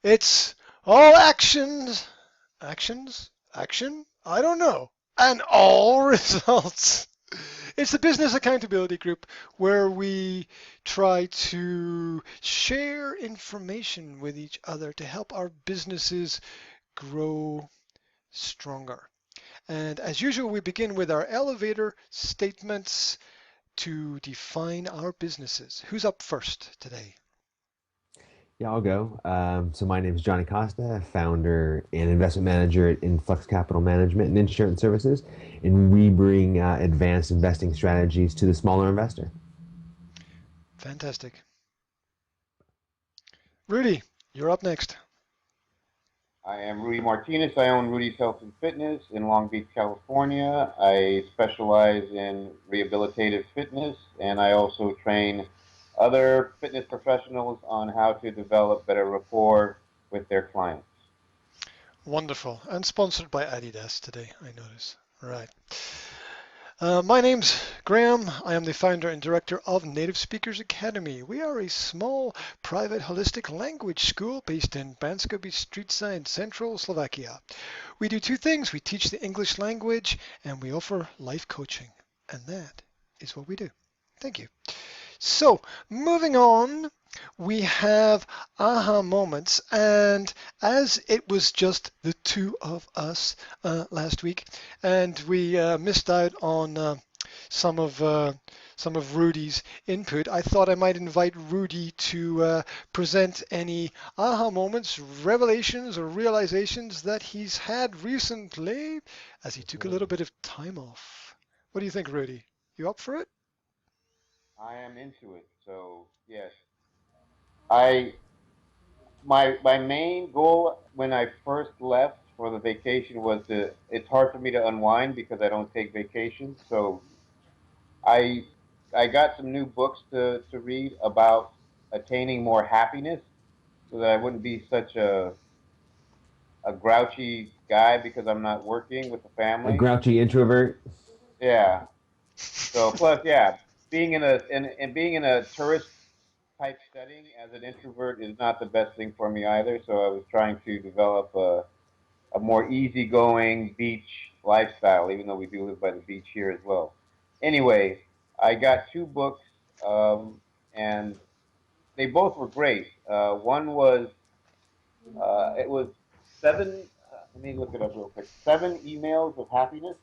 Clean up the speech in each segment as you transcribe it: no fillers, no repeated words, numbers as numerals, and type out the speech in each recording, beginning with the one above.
It's all action, I don't know, and all results. It's the Business Accountability Group where we try to share information with each other to help our businesses grow stronger. And as usual, we begin with our elevator statements to define our businesses. Who's up first today? Yeah, I'll go. So my name is Johnny Costa, founder and investment manager at Influx Capital Management and Insurance Services, and we bring advanced investing strategies to the smaller investor. Fantastic. Rudy, you're up next. I am Rudy Martinez. I own Rudy's Health and Fitness in Long Beach, California. I specialize in rehabilitative fitness, and I also train other fitness professionals on how to develop better rapport with their clients. Wonderful. And sponsored by Adidas today, I notice. All right. My name's Graham. I am the founder and director of Native Speakers Academy. We are a small, private, holistic language school based in Banska Bystrica in central Slovakia. We do two things. We teach the English language and we offer life coaching. And that is what we do. Thank you. So, moving on, we have aha moments. And as it was just the two of us last week, and we missed out on some of Rudy's input, I thought I might invite Rudy to present any aha moments, revelations, or realizations that he's had recently as he took a little bit of time off. What do you think, Rudy? You up for it? I am into it, so yes. I my main goal when I first left for the vacation was to. It's hard for me to unwind because I don't take vacations, so I I got some new books to read about attaining more happiness so that I wouldn't be such a grouchy guy because I'm not working with the A family. grouchy introvert. Yeah. So plus, yeah, being in being in a tourist type setting as an introvert is not the best thing for me either. So I was trying to develop a more easygoing beach lifestyle, even though we do live by the beach here as well. Anyway, I got two books, and they both were great. One was it was seven. Let me look it up real quick. 7 emails of happiness.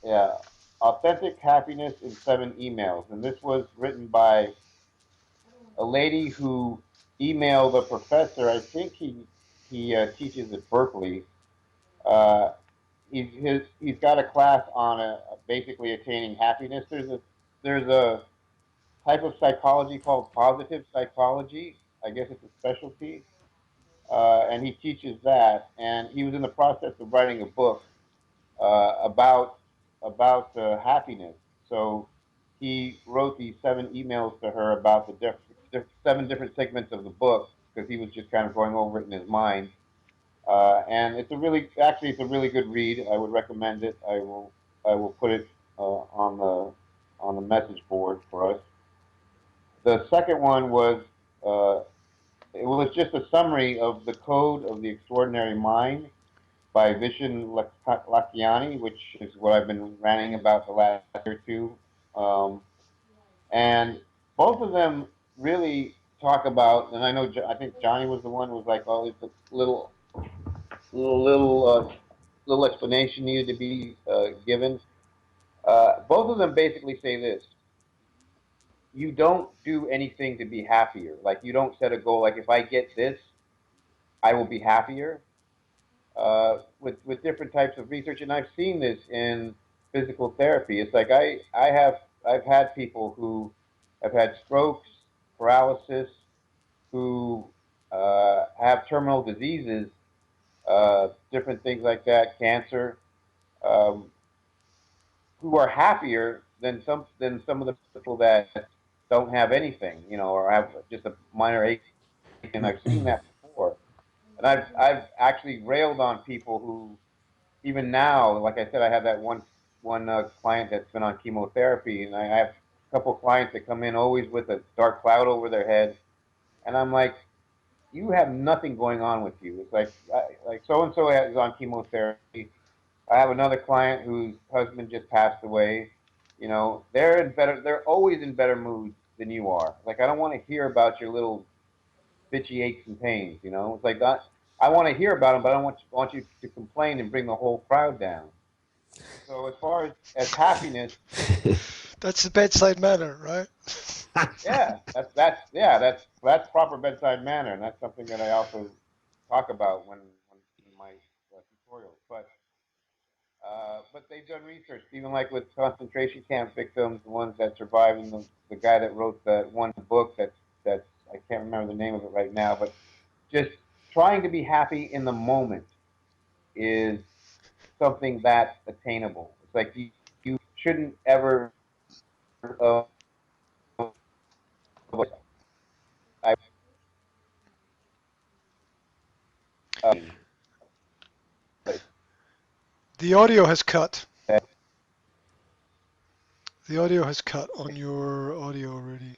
Yeah, authentic happiness in 7 emails, and this was written by a lady who emailed a professor. I think he teaches at Berkeley. Uh, he's got a class on basically attaining happiness. There's a type of psychology called positive psychology. I guess it's a specialty, and he teaches that. And he was in the process of writing a book about happiness. So he wrote these 7 emails to her about the 7 different segments of the book because he was just kind of going over it in his mind. And it's a really good read. I would recommend it. I will put it on the message board for us. The second one was uh, it was just a summary of the Code of the Extraordinary Mind by Vishen Lakiani, which is what I've been ranting about the last year or two. Um, and both of them really talk about, and I think Johnny was the one who was like, "Oh, it's a little explanation needed to be given." Both of them basically say this: you don't do anything to be happier. Like you don't set a goal. Like if I get this, I will be happier. With different types of research, and I've seen this in physical therapy. It's like I've had people who have had strokes, paralysis, who have terminal diseases, different things like that, cancer, um, who are happier than some of the people that don't have anything, or have just a minor ache. And I've seen that before. And I've actually railed on people who even now, like I said, I have that one client that's been on chemotherapy, and I have couple clients that come in always with a dark cloud over their head, and I'm like, you have nothing going on with you. It's like so and so is on chemotherapy. I have another client whose husband just passed away. They're always in better moods than you are. Like, I don't want to hear about your little bitchy aches and pains. It's like that. I want to hear about them, but I don't want you to complain and bring the whole crowd down. So as far as happiness, That's the bedside manner, right? yeah, that's proper bedside manner, and that's something that I also talk about when in my tutorials. But they've done research, even like with concentration camp victims, the ones that survived, and the guy that wrote that one book that's I can't remember the name of it right now, but just trying to be happy in the moment is something that's attainable. It's like you shouldn't ever I The audio has cut. The audio has cut on your audio already.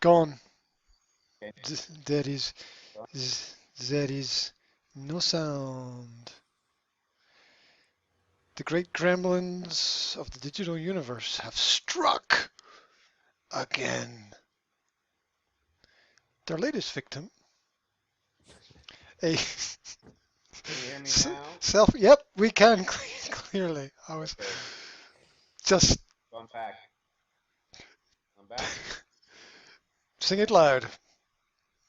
Gone. There is there is no sound. The great gremlins of the digital universe have struck again. Their latest victim, a Can you hear me now? self. Yep, we can clearly. I was Okay, just so I'm back. I'm back. sing it loud.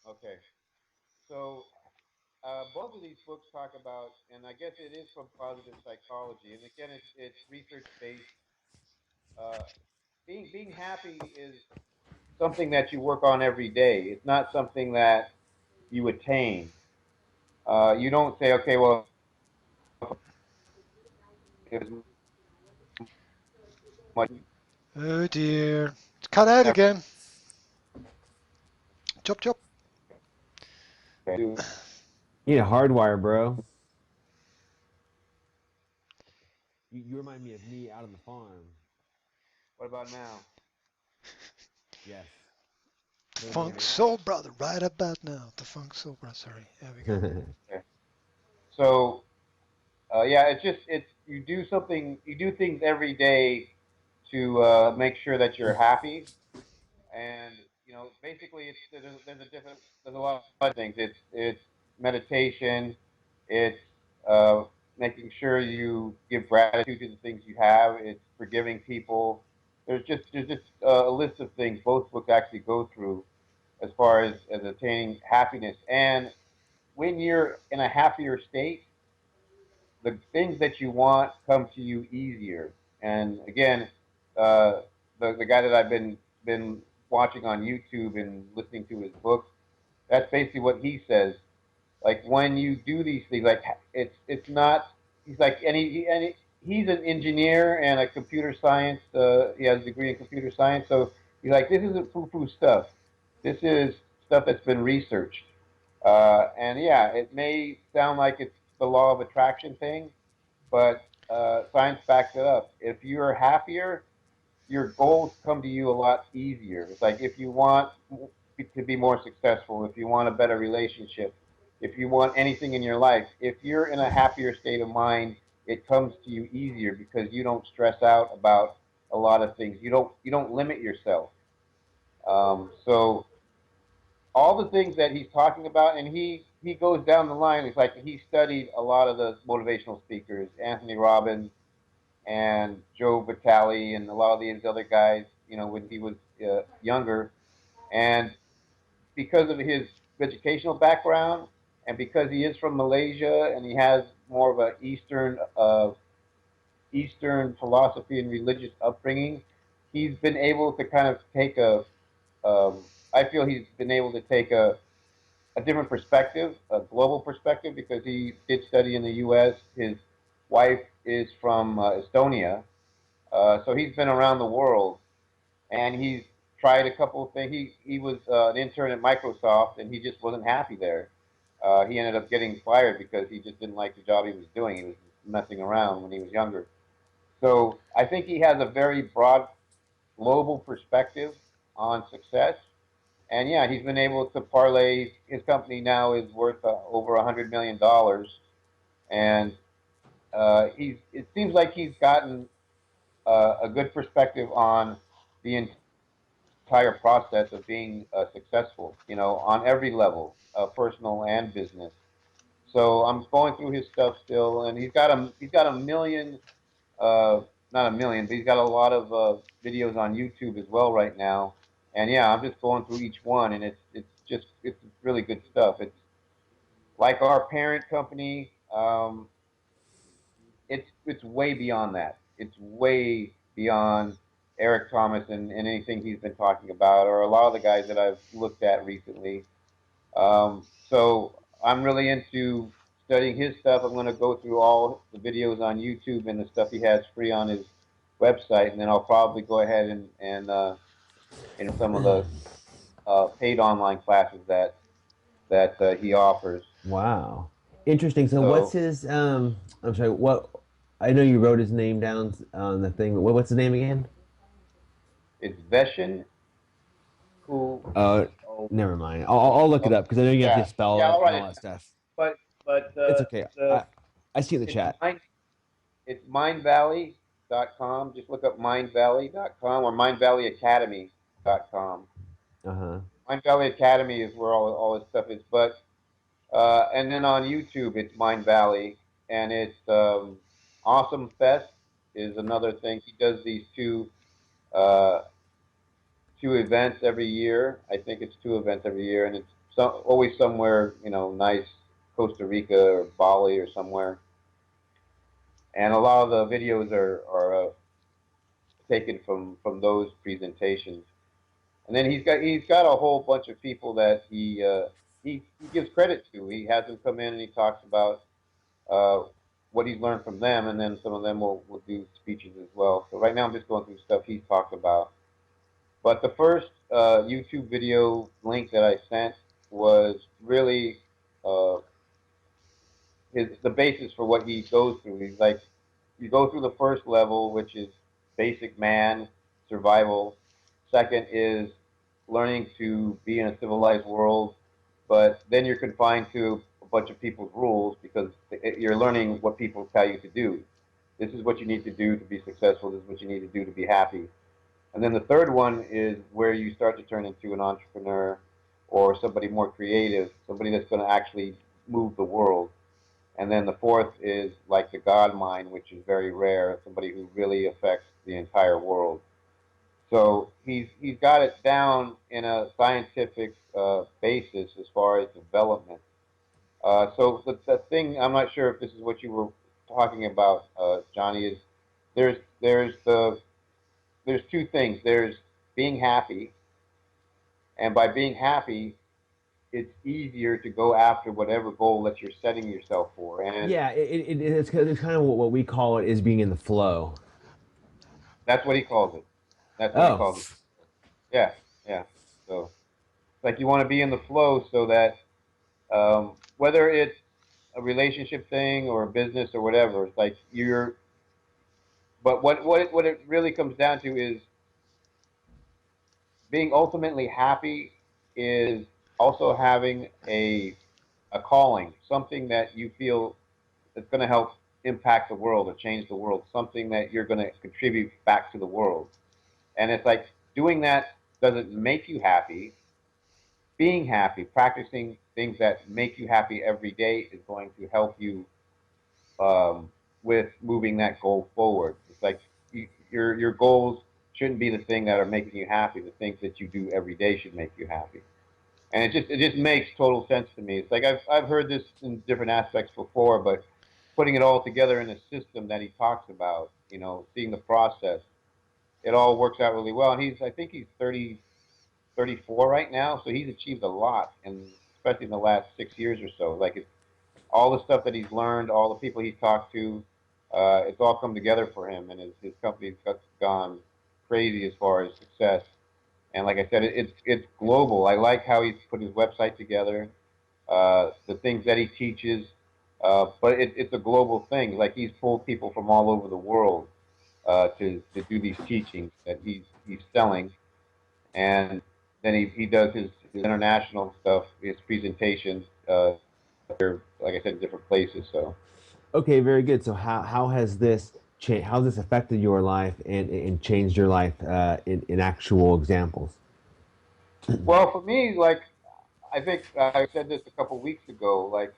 Okay, so both of these books talk about, and I guess it is from positive psychology, and again, it's research based. Uh, being happy is something that you work on every day. It's not something that you attain. You don't say, okay, well, it was much. Oh dear. It's cut out Never again. Chop chop. do. You need a hardwire, bro. You remind me of me out on the farm. What about now? Yes. A little Funk better. Soul Brother, right about now. The Funk Soul Brother. Sorry. There we go. Okay. So yeah, it's you do something, you do things every day to make sure that you're happy, and basically there's a lot of things. It's meditation, it's uh, making sure you give gratitude to the things you have. It's forgiving people. There's just a list of things both books actually go through as far as attaining happiness. And when you're in a happier state, the things that you want come to you easier. And again, uh, the guy that I've been watching on YouTube and listening to his books, that's basically what he says. Like, when you do these things, like, it's not. He's like, he's an engineer and a computer science. He has a degree in computer science, so he's like, this isn't poo-poo stuff. This is stuff that's been researched. And yeah, it may sound like it's the law of attraction thing, but science backs it up. If you're happier, your goals come to you a lot easier. It's like, if you want to be more successful, if you want a better relationship, if you want anything in your life, if you're in a happier state of mind, it comes to you easier because you don't stress out about a lot of things. You don't limit yourself. So all the things that he's talking about, and he goes down the line. It's like he studied a lot of the motivational speakers, Anthony Robbins and Joe Vitale, and a lot of these other guys. When he was younger, and because of his educational background, and because he is from Malaysia, and he has more of a Eastern philosophy and religious upbringing, he's been able to kind of take I feel he's been able to take a different perspective, a global perspective, because he did study in the U.S. His wife is from Estonia, so he's been around the world, and he's tried a couple of things. He was an intern at Microsoft, and he just wasn't happy there. He ended up getting fired because he just didn't like the job he was doing. He was messing around when he was younger. So I think he has a very broad global perspective on success. And yeah, he's been able to parlay. His company now is worth over $100 million, and he's. It seems like he's gotten a good perspective on the entire process of being successful. You know, on every level, personal and business. So I'm going through his stuff still, and he's got a million, uh, not a million, but he's got a lot of videos on YouTube as well right now. And yeah, I'm just going through each one, and it's really good stuff. It's like our parent company. It's way beyond that. It's way beyond Eric Thomas and anything he's been talking about, or a lot of the guys that I've looked at recently. So I'm really into studying his stuff. I'm going to go through all the videos on YouTube and the stuff he has free on his website, and then I'll probably go ahead and in some of the paid online classes that he offers. Wow. Interesting. So what's So his I'm sorry, what I know you wrote his name down on the thing, but what's his name again? it's Veshin who. Uh Oh, Never mind. I'll look it up because I know you have to yeah, spell yeah. it I'll and write all it. that stuff. But It's okay. the I see in the it's chat. it's mindvalley.com. Just look up mindvalley.com or mindvalleyacademy.com. Uh-huh. Mind Valley Academy is where all this stuff is. But and then on YouTube, it's Mind Valley, and it's Awesome Fest is another thing. He does these uh, two events every year. I think it's two events every year, and it's always somewhere nice, Costa Rica or Bali or somewhere. And a lot of the videos are taken from those presentations. And then he's got a whole bunch of people that he gives credit to. He has them come in and he talks about uh, what he's learned from them, and then some of them will do speeches as well. So right now I'm just going through stuff he's talked about. But the first YouTube video link that I sent was really uh, the basis for what he goes through. He's like, you go through the first level, which is basic man survival. Second is learning to be in a civilized world, but then you're confined to a bunch of people's rules because you're learning what people tell you to do. This is what you need to do to be successful. This is what you need to do to be happy. And then the third one is where you start to turn into an entrepreneur or somebody more creative, somebody that's going to actually move the world. And then the fourth is like the God mind, which is very rare, somebody who really affects the entire world. So he's got it down in a scientific basis as far as development. So the thing, I'm not sure if this is what you were talking about, Johnny, is there's there's the there's two things. There's being happy, and by being happy, it's easier to go after whatever goal that you're setting yourself for. And Yeah, it's kind of what we call it is being in the flow. that's what he calls it. That's what he Oh. calls it. Yeah, yeah. So it's like you want to be in the flow so that whether it's a relationship thing or a business or whatever, it's like you're. But what it really comes down to is being ultimately happy is also having a calling, something that you feel is going to help impact the world or change the world, something that you're going to contribute back to the world. And it's like doing that doesn't make you happy. Being happy, practicing things that make you happy every day is going to help you with moving that goal forward. It's like your goals shouldn't be the thing that are making you happy. The things that you do every day should make you happy. And it just makes total sense to me. It's like I've heard this in different aspects before, but putting it all together in a system that he talks about, seeing the process, it all works out really well. And I think he's 30, 34 right now, so he's achieved a lot, and especially in the last 6 years or so. Like all the stuff that he's learned, all the people he's talked to, it's all come together for him, and his company's gone crazy as far as success. And like I said, it's global. I like how he's put his website together, the things that he teaches. But it's a global thing. Like he's pulled people from all over the world to do these teachings that he's selling, and then he does his international stuff, his presentations. Like I said, in different places. So, Okay, very good. So how has this changed? How has this affected your life and changed your life in actual examples? well, for me, like I think I said this a couple weeks ago, like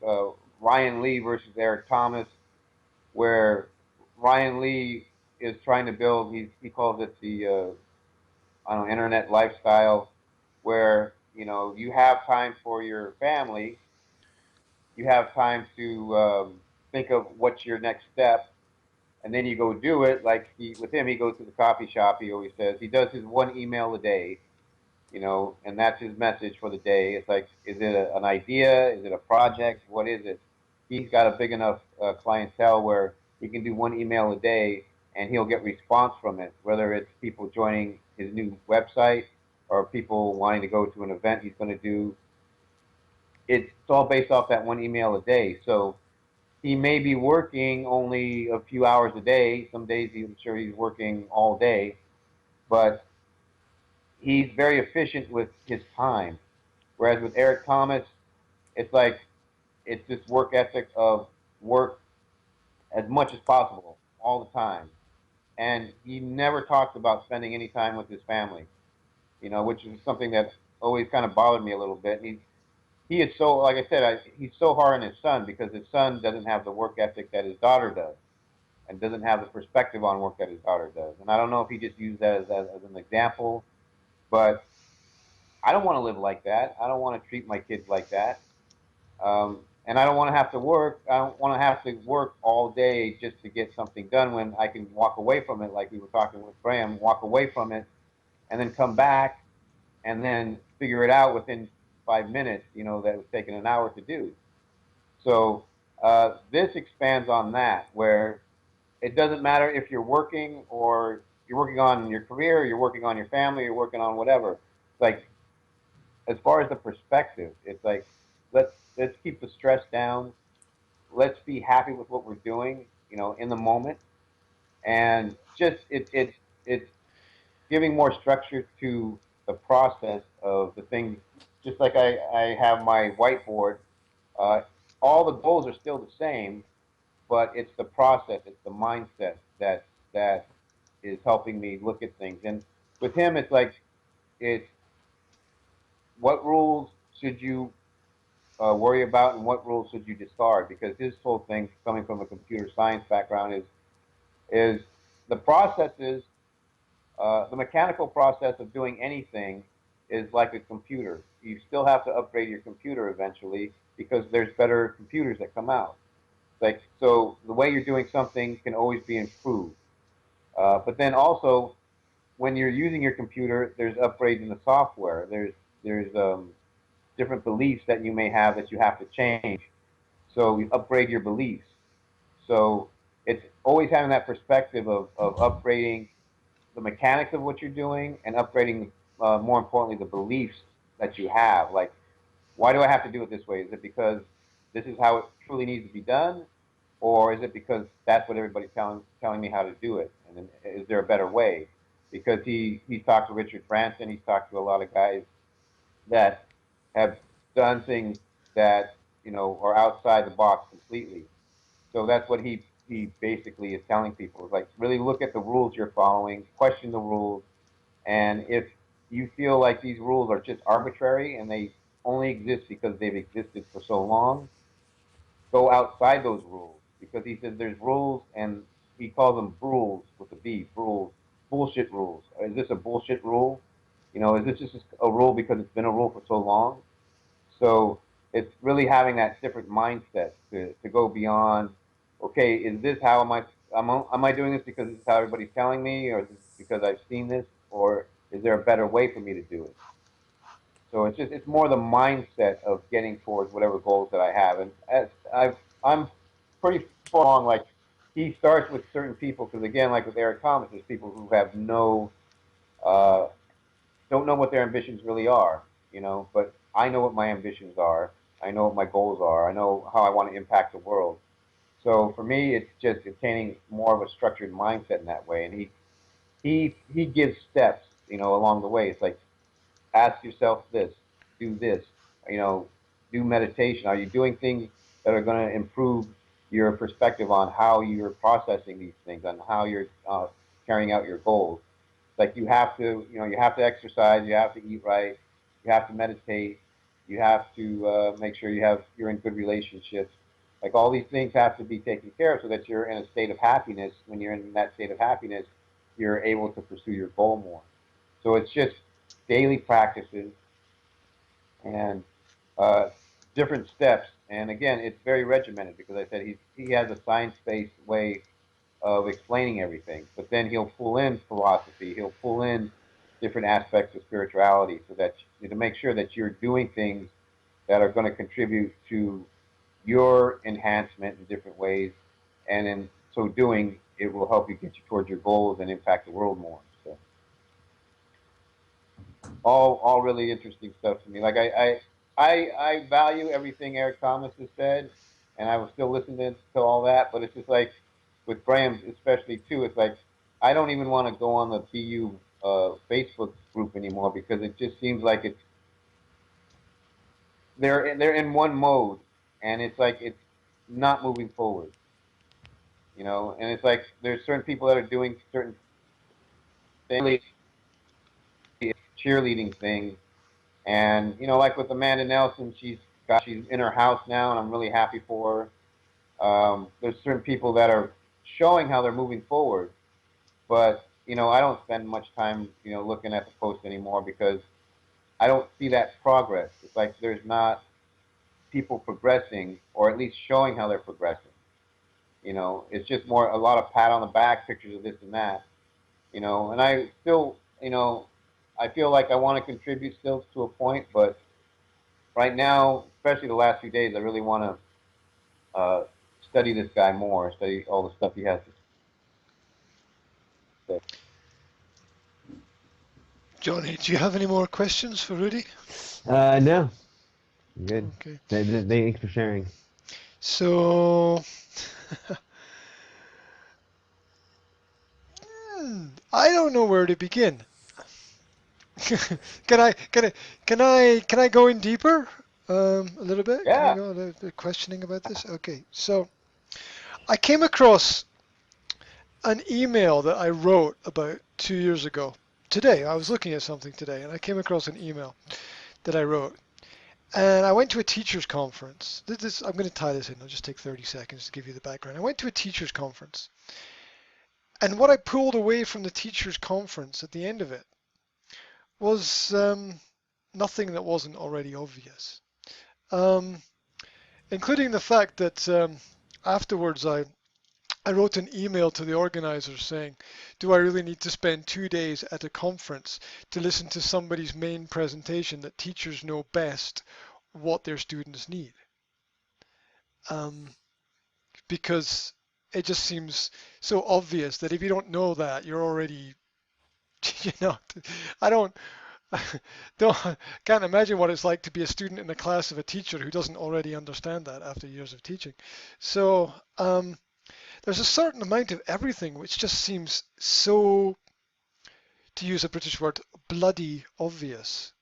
Ryan Lee versus Eric Thomas, where Ryan Lee is trying to build. He calls it the I don't know, internet lifestyle, where you have time for your family, you have time to think of what's your next step, and then you go do it. Like with him, he goes to the coffee shop. He always says he does his one email a day, and that's his message for the day. It's like, is it an idea? Is it a project? What is it? He's got a big enough clientele where he can do one email a day and he'll get response from it, whether it's people joining his new website or people wanting to go to an event he's going to do. It's all based off that one email a day. So he may be working only a few hours a day. Some days I'm sure he's working all day, but he's very efficient with his time. Whereas with Eric Thomas, it's like it's this work ethic of work as much as possible all the time. And he never talks about spending any time with his family, which is something that always kind of bothered me a little bit. He is so, like I said, he's so hard on his son because his son doesn't have the work ethic that his daughter does and doesn't have the perspective on work that his daughter does. And I don't know if he just used that as an example, but I don't want to live like that. I don't want to treat my kids like that. And I don't want to have to work. I don't want to have to work all day just to get something done when I can walk away from it, like we were talking with Graham, walk away from it and then come back and then figure it out within 5 minutes, that was taking an hour to do. So this expands on that, where it doesn't matter if you're working or you're working on your career, you're working on your family, you're working on whatever. Like as far as the perspective, it's like let's keep the stress down. Let's be happy with what we're doing, in the moment, and just it's giving more structure to the process of the things. Just like I have my whiteboard, uh, all the goals are still the same, but it's the process, it's the mindset that is helping me look at things. And with him, it's like it's what rules should you worry about and what rules should you discard? Because his whole thing, coming from a computer science background, is the processes, the mechanical process of doing anything is like a computer. You still have to upgrade your computer eventually because there's better computers that come out. Like so, the way you're doing something can always be improved. But then also, when you're using your computer, there's upgrades in the software. There's different beliefs that you may have that you have to change. So you upgrade your beliefs. So it's always having that perspective of upgrading the mechanics of what you're doing and upgrading, more importantly, the beliefs that you have. Like, why do I have to do it this way? Is it because this is how it truly needs to be done, or is it because that's what everybody's telling me how to do it? And then, is there a better way? Because he's talked to Richard Branson, he's talked to a lot of guys that have done things that are outside the box completely. So that's what he basically is telling people is like really look at the rules you're following, question the rules, and if you feel like these rules are just arbitrary and they only exist because they've existed for so long, go outside those rules because he says there's rules and he calls them rules with a B, rules, bullshit rules. Is this a bullshit rule? Is this just a rule because it's been a rule for so long? So it's really having that different mindset to go beyond. Okay, is this how am I doing this because this is how everybody's telling me, or is this because I've seen this, or is there a better way for me to do it? So it's more the mindset of getting towards whatever goals that I have, and as I'm pretty far along. Like he starts with certain people because again, like with Eric Thomas, there's people who have no uh, don't know what their ambitions really are, but I know what my ambitions are. I know what my goals are. I know how I want to impact the world. So for me, it's just attaining more of a structured mindset in that way. And he gives steps, along the way. It's like, ask yourself this, do this, you know, do meditation. Are you doing things that are going to improve your perspective on how you're processing these things, on how you're carrying out your goals? Like you have to exercise, you have to eat right, you have to meditate, you have to make sure you're in good relationships. Like all these things have to be taken care of so that you're in a state of happiness. When you're in that state of happiness, you're able to pursue your goal more. So it's just daily practices and uh, different steps. And again, it's very regimented because I said he has a science-based way of explaining everything. But then he'll pull in philosophy. He'll pull in different aspects of spirituality, so that to make sure that you're doing things that are going to contribute to your enhancement in different ways, and in so doing, it will help you get you towards your goals and impact the world more. So all really interesting stuff to me. Like I value everything Eric Thomas has said, and I will still listen to all that. But it's just like with Graham, especially too. It's like I don't even want to go on the BU Facebook group anymore because it just seems like they're in one mode, and it's like it's not moving forward. And it's like there's certain people that are doing certain things, cheerleading things. And like with Amanda Nelson, she's in her house now, and I'm really happy for her. There's certain people that are showing how they're moving forward, but I don't spend much time looking at the post anymore because I don't see that progress. It's like there's not people progressing, or at least showing how they're progressing. It's just more a lot of pat on the back pictures of this and that. And I still, I feel like I want to contribute still to a point, but right now, especially the last few days, I really want to study this guy more, study all the stuff he has to say. Johnny, do you have any more questions for Rudy? No, I'm good. Okay. Thanks for sharing. So, I don't know where to begin. Can I go in deeper a little bit? Can I Yeah. go a little bit questioning about this? Okay. So, I came across an email that I wrote about 2 years ago. Today, I was looking at something today, and I came across an email that I wrote. And I went to a teachers conference. I'm going to tie this in. I'll just take 30 seconds to give you the background. I went to a teachers conference. And what I pulled away from the teachers conference at the end of it was nothing that wasn't already obvious, um, including the fact that afterwards I wrote an email to the organizers saying, do I really need to spend 2 days at a conference to listen to somebody's main presentation that teachers know best what their students need? Because it just seems so obvious that if you don't know that, you're already, you know, I don't can't imagine what it's like to be a student in the class of a teacher who doesn't already understand that after years of teaching. So there's a certain amount of everything which just seems so, to use a British word, bloody obvious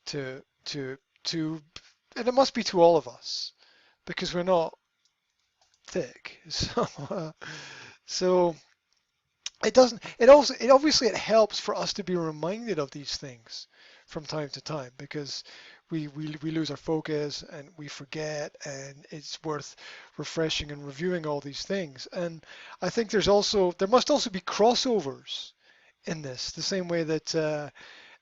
to to to, and it must be to all of us because we're not thick. So it doesn't. It obviously it helps for us to be reminded of these things from time to time because we lose our focus and we forget, and it's worth refreshing and reviewing all these things. And I think there must also be crossovers in this, the same way that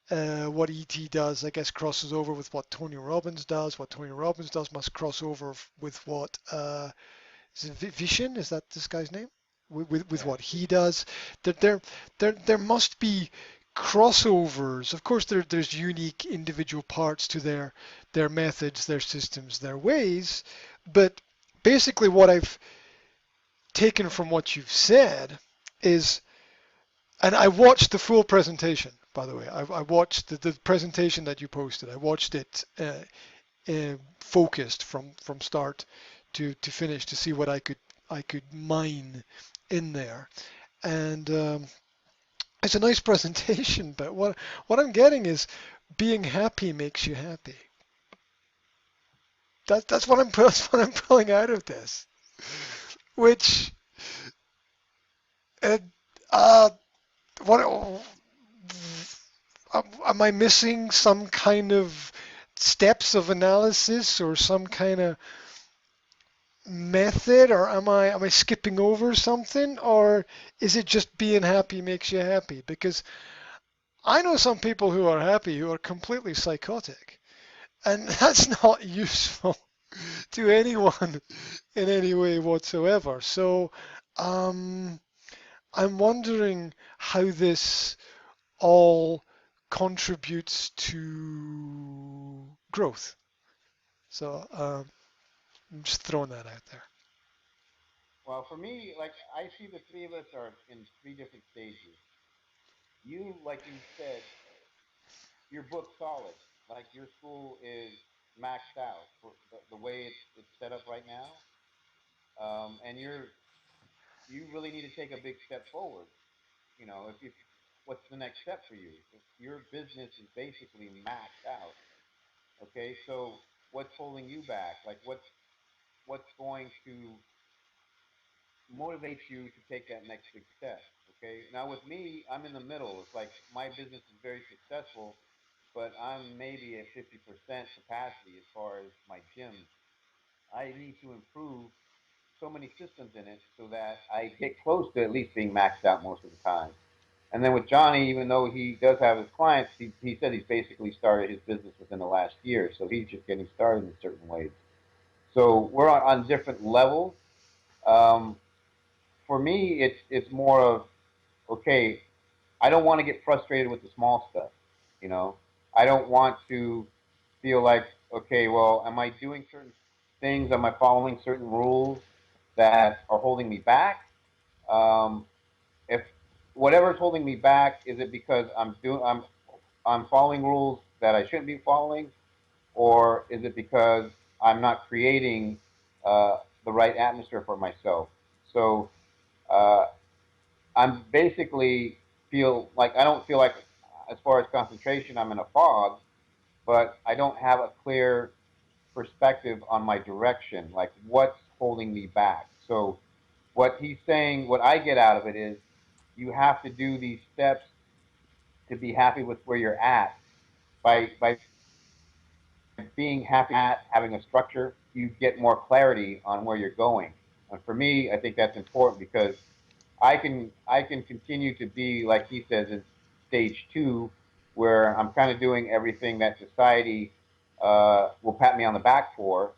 what ET does, I guess, crosses over with what Tony Robbins does. What Tony Robbins does must cross over with what is it Vishen? Is that this guy's name? With what he does, that there must be crossovers. Of course, there's unique individual parts to their methods, their systems, their ways, but basically what I've taken from what you've said is, and I watched the full presentation, by the way. I watched the presentation that you posted. I watched it focused from start to finish to see what I could mine in there. And it's a nice presentation, but what I'm getting is being happy makes you happy. That's what I'm that's what I'm pulling out of this. Which uh, uh what am I missing some kind of steps of analysis or some kind of method, or am I skipping over something, or is it just being happy makes you happy? Because I know some people who are happy who are completely psychotic, and that's not useful to anyone in any way whatsoever. So um, I'm wondering how this all contributes to growth. So I'm just throwing that out there. Well, for me, like I see the three of us are in three different stages. You, like you said, your book's solid. Like your school is maxed out for the way it's set up right now, and you really need to take a big step forward. You know, if what's the next step for you? If your business is basically maxed out, okay, so what's holding you back? Like what's going to motivate you to take that next big step? Okay, now with me, I'm in the middle. It's like my business is very successful, but I'm maybe at 50% capacity as far as my gym. I need to improve so many systems in it so that I get close to at least being maxed out most of the time. And then with Johnny, even though he does have his clients, he said he's basically started his business within the last year, so he's just getting started in certain ways. So we're on different levels. Um, for me, it's more of okay. I don't want to get frustrated with the small stuff. You know, I don't want to feel like okay, well, am I doing certain things? Am I following certain rules that are holding me back? Um, if whatever's holding me back, is it because I'm following rules that I shouldn't be following, or is it because I'm not creating the right atmosphere for myself? So uh, I'm basically feel like I don't feel like, as far as concentration, I'm in a fog, but I don't have a clear perspective on my direction, like what's holding me back. So what he's saying, what I get out of it is you have to do these steps to be happy with where you're at. By being happy at having a structure, you get more clarity on where you're going. And for me, I think that's important because I can continue to be like he says in stage two, where I'm kind of doing everything that society will pat me on the back for,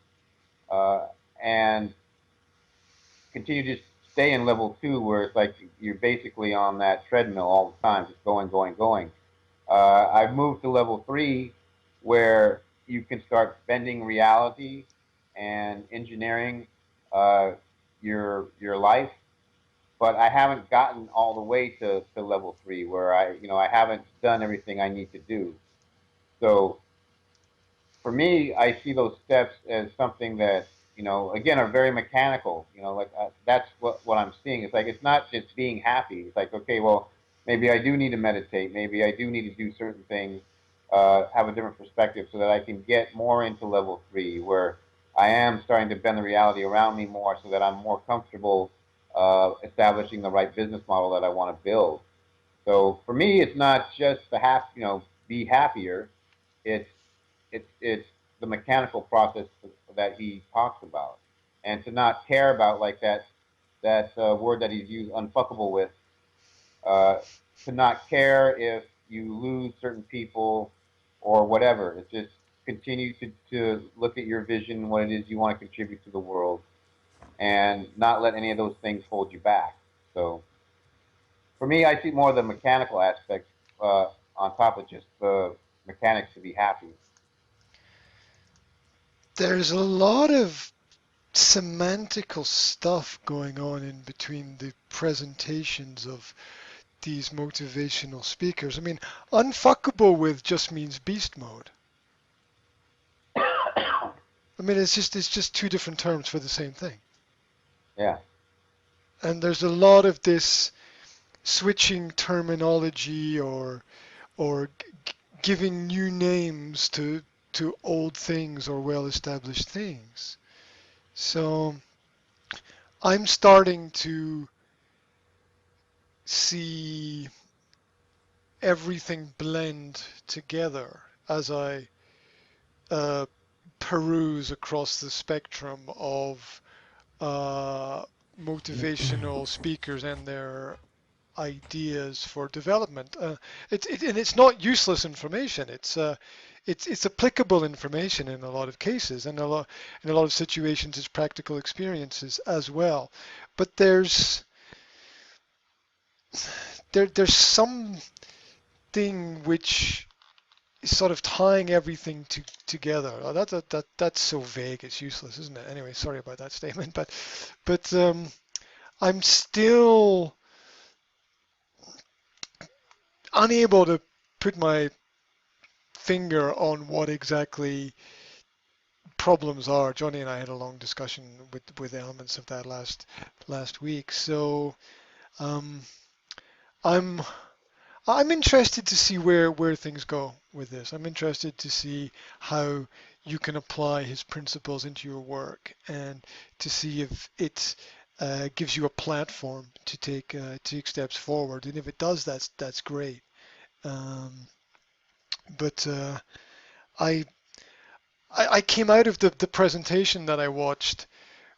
uh, and continue to stay in level two, where it's like you're basically on that treadmill all the time, just going, going, going. I've moved to level three, where you can start bending reality and engineering uh, your life. But I haven't gotten all the way to level three, where I haven't done everything I need to do. So for me, I see those steps as something that again are very mechanical. Like that's what I'm seeing. It's like it's not just being happy. It's like okay, well, maybe I do need to meditate. Maybe I do need to do certain things, have a different perspective, so that I can get more into level three, where I am starting to bend the reality around me more, so that I'm more comfortable establishing the right business model that I want to build. So for me, it's not just be happier. It's it's the mechanical process that he talks about, and to not care about like that word that he's used, unfuckable with, uh, to not care if you lose certain people or whatever. It's just continue to look at your vision, what it is you want to contribute to the world, and not let any of those things hold you back. So for me, I see more of the mechanical aspect on top of just the mechanics to be happy. There's a lot of semantical stuff going on in between the presentations of these motivational speakers. I mean, unfuckable with just means beast mode. mean, it's just two different terms for the same thing. Yeah. And there's a lot of this switching terminology or giving new names to old things or well-established things. So I'm starting to see everything blend together as I uh, peruse across the spectrum of uh, motivational speakers and their ideas for development. And it's not useless information. It's applicable information in a lot of cases, and in a lot of situations, it's practical experiences as well. But there's something which is sort of tying everything together. That's so vague. It's useless, isn't it? Anyway, sorry about that statement, but I'm still unable to put my finger on what exactly problems are. Johnny and I had a long discussion with elements of that last week. So um, I'm I'm interested to see where things go with this. I'm interested to see how you can apply his principles into your work and to see if it gives you a platform to take steps forward. And if it does, that's great. Um, but I I came out of the presentation that I watched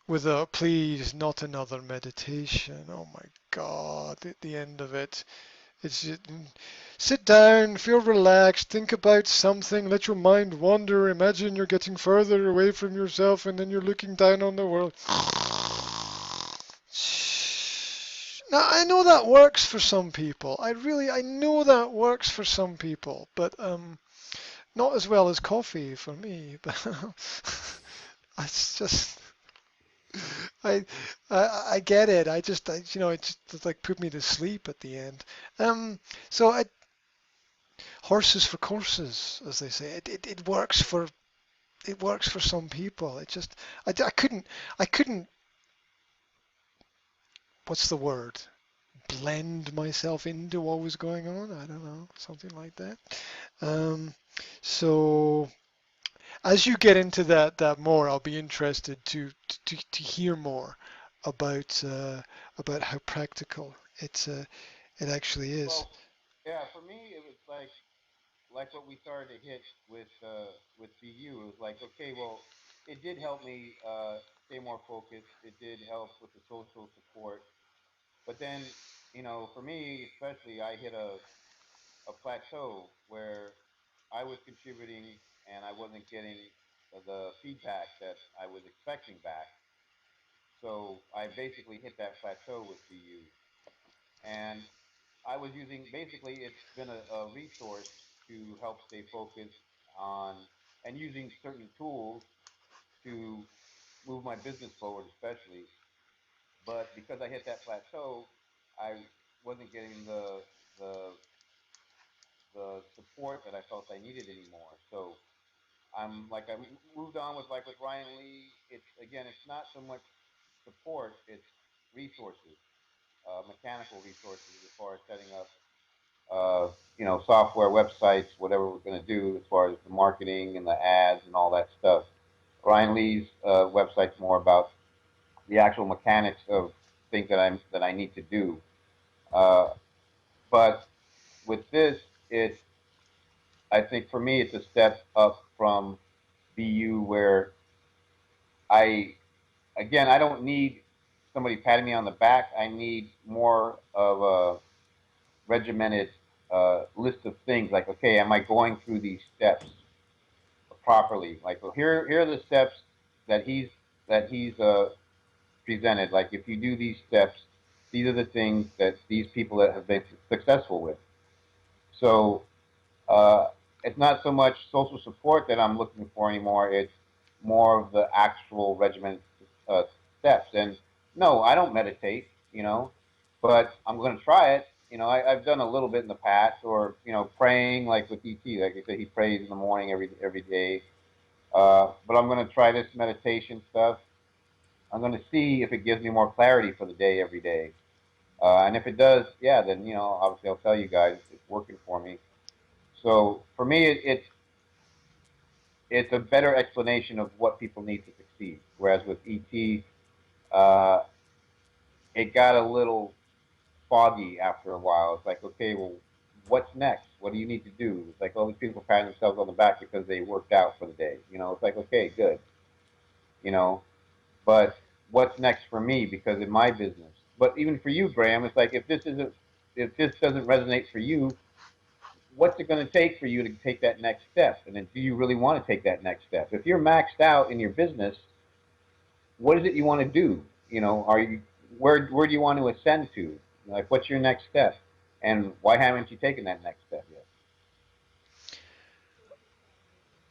with a please not another meditation. Oh my God, at the end of it. It's just, sit down, feel relaxed, think about something, let your mind wander, imagine you're getting further away from yourself and then you're looking down on the world. Now, I know that works for some people. I know that works for some people, but not as well as coffee for me. But it's just I, I get it. It just like put me to sleep at the end. Um, so horses for courses, as they say. It works for some people. I couldn't. What's the word? Blend myself into what was going on. I don't know, something like that. Um, so as you get into that more, I'll be interested to hear more about how practical it actually is. Well, yeah. For me, it was like what we started to hit with BU. It was like, okay, well, it did help me stay more focused. It did help with the social support. But then, for me especially, I hit a plateau where I was contributing and I wasn't getting the feedback that I was expecting back. So I basically hit that plateau with BU. And I was using, basically, it's been a resource to help stay focused on and using certain tools to move my business forward, especially. But because I hit that plateau, I wasn't getting the the support that I felt I needed anymore. So I moved on with Ryan Lee. It's again, it's not so much support; it's resources, mechanical resources as far as setting up, software, websites, whatever we're going to do as far as the marketing and the ads and all that stuff. Ryan Lee's website's more about the actual mechanics of things that I need to do. Uh, but with this, I think for me, it's a step up from BU where I, again, I don't need somebody patting me on the back. I need more of a regimented list of things. Like, okay, am I going through these steps properly? Like, well, here are the steps that he's presented. Like, if you do these steps, these are the things that these people that have been successful with. So uh, it's not so much social support that I'm looking for anymore. It's more of the actual regimented uh, steps. And no, I don't meditate, but I'm going to try it. I've done a little bit in the past, or praying like with ET. Like I said, he prays in the morning every day. But I'm going to try this meditation stuff. I'm going to see if it gives me more clarity for the day every day. And if it does, yeah, then obviously I'll tell you guys it's working for me. So for me, it's a better explanation of what people need to succeed. Whereas with ET, uh, it got a little foggy after a while. It's like, okay, well, what's next? What do you need to do? It's like all these people patting themselves on the back because they worked out for the day. It's like, okay, good. You know, but what's next for me because in my business? But even for you, Graham, it's like if this doesn't resonate for you, what's it going to take for you to take that next step? And then do you really want to take that next step? If you're maxed out in your business, what is it you want to do? Are you where do you want to ascend to? Like, what's your next step? And why haven't you taken that next step yet?